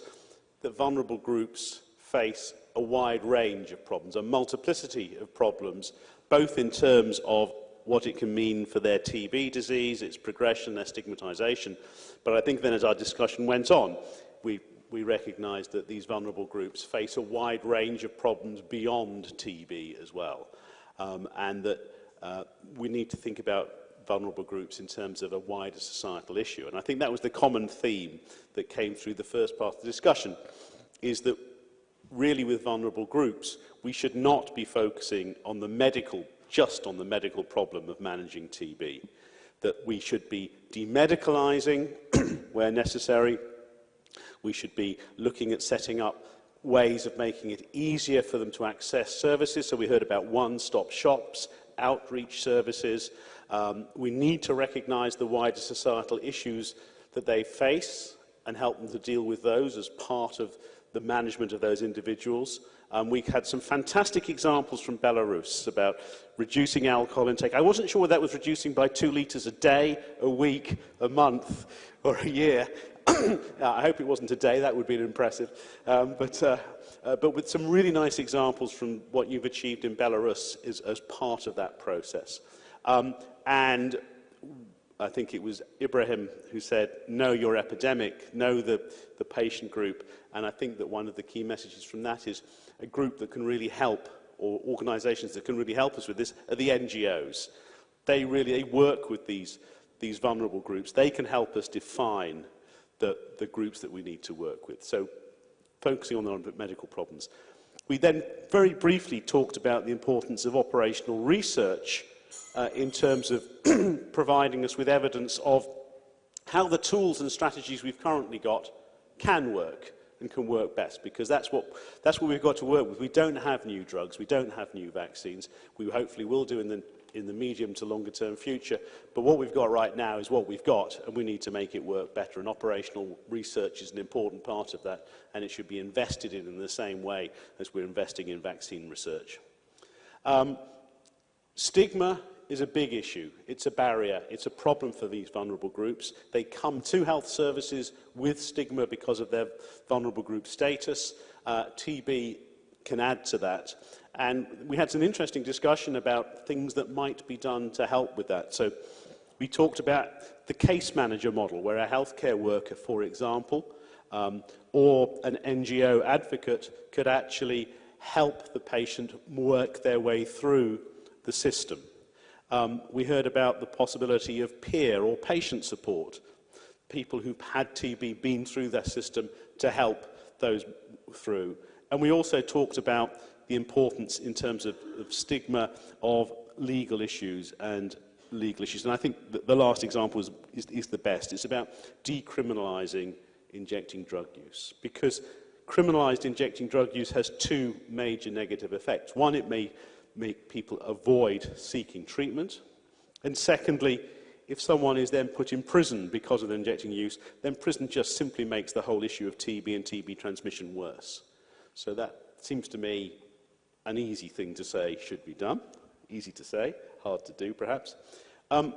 that vulnerable groups face a wide range of problems, a multiplicity of problems, both in terms of what it can mean for their TB disease, its progression, their stigmatization. But I think then as our discussion went on, we recognise that these vulnerable groups face a wide range of problems beyond TB as well, and that we need to think about vulnerable groups in terms of a wider societal issue. And I think that was the common theme that came through the first part of the discussion, is that really with vulnerable groups, we should not be focusing on just on the medical problem of managing TB, that we should be demedicalising where necessary. We should be looking at setting up ways of making it easier for them to access services. So we heard about one-stop shops, outreach services. We need to recognise the wider societal issues that they face and help them to deal with those as part of the management of those individuals. We had some fantastic examples from Belarus about reducing alcohol intake. I wasn't sure whether that was reducing by 2 litres a day, a week, a month, or a year. I hope it wasn't a day, that would be impressive. But with some really nice examples from what you've achieved in Belarus as part of that process. And I think it was Ibrahim who said, know your epidemic, know the patient group. And I think that one of the key messages from that is a group that can really help, or organisations that can really help us with this, are the NGOs. They work with these vulnerable groups. They can help us define the groups that we need to work with. So focusing on the medical problems. We then very briefly talked about the importance of operational research in terms of providing us with evidence of how the tools and strategies we've currently got can work and can work best, because that's what we've got to work with. We don't have new drugs, we don't have new vaccines. We hopefully will do in the medium to longer term future, but what we've got right now is what we've got, and we need to make it work better, and operational research is an important part of that, and it should be invested in the same way as we're investing in vaccine research. Stigma is a big issue. It's a barrier. It's a problem for these vulnerable groups. They come to health services with stigma because of their vulnerable group status. TB can add to that. And we had some interesting discussion about things that might be done to help with that. So we talked about the case manager model, where a healthcare worker, for example, or an NGO advocate could actually help the patient work their way through the system. We heard about the possibility of peer or patient support, people who've had TB, been through their system, to help those through. And we also talked about the importance in terms of stigma of legal issues. And I think the last example is the best. It's about decriminalising injecting drug use, because criminalised injecting drug use has two major negative effects. One, it may make people avoid seeking treatment. And secondly, if someone is then put in prison because of injecting use, then prison just simply makes the whole issue of TB and TB transmission worse. So that seems to me an easy thing to say should be done. Easy to say, hard to do perhaps. And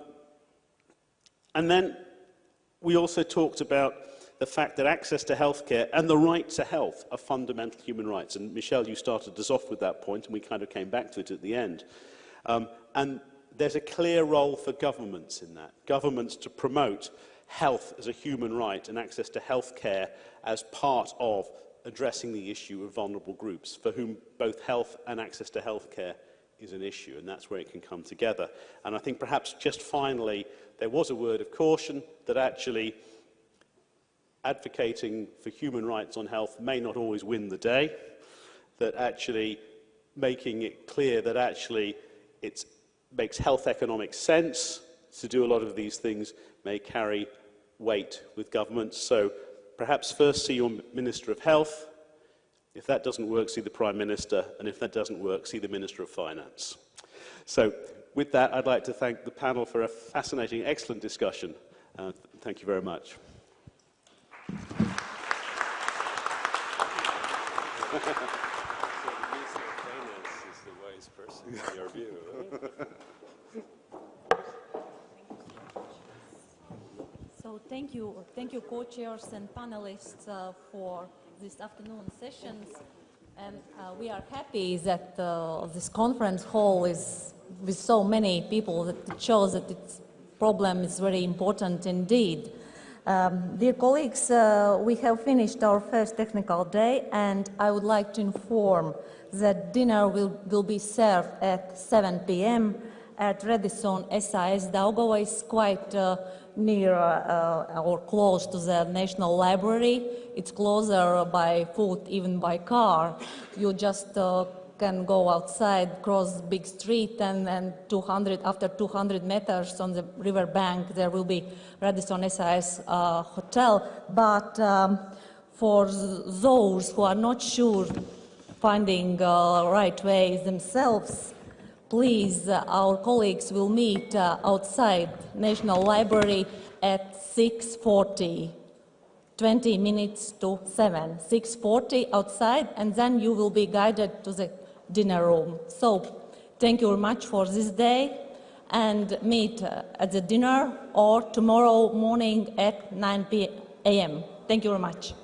then we also talked about the fact that access to healthcare and the right to health are fundamental human rights. And Michelle, you started us off with that point, and we kind of came back to it at the end. And there's a clear role for governments in that. Governments to promote health as a human right and access to healthcare as part of addressing the issue of vulnerable groups, for whom both health and access to healthcare is an issue, and that's where it can come together. And I think perhaps just finally, there was a word of caution that actually advocating for human rights on health may not always win the day, that actually making it clear that actually it makes health economic sense to do a lot of these things may carry weight with governments. So perhaps first see your Minister of Health. If that doesn't work, see the Prime Minister, and if that doesn't work, see the Minister of Finance. So with that, I'd like to thank the panel for a fascinating, excellent discussion. Thank you very much. So the Minister of Finance is the wise person in your view, huh? So thank you co-chairs and panelists for this afternoon sessions. And we are happy that this conference hall is with so many people, that it shows that this problem is very important indeed. Dear colleagues, we have finished our first technical day, and I would like to inform that dinner will be served at 7 p.m. at Radisson SAS Daugava. Is quite near or close to the National Library. It's closer by foot, even by car. You just can go outside, cross big street, and then after 200 meters on the river bank, there will be Radisson SAS hotel. But for those who are not sure finding right way themselves, please, our colleagues will meet outside National Library at 6:40. 20 minutes to 7, 6:40 outside, and then you will be guided to the dinner room. So thank you very much for this day, and meet at the dinner or tomorrow morning at 9 a.m. Thank you very much.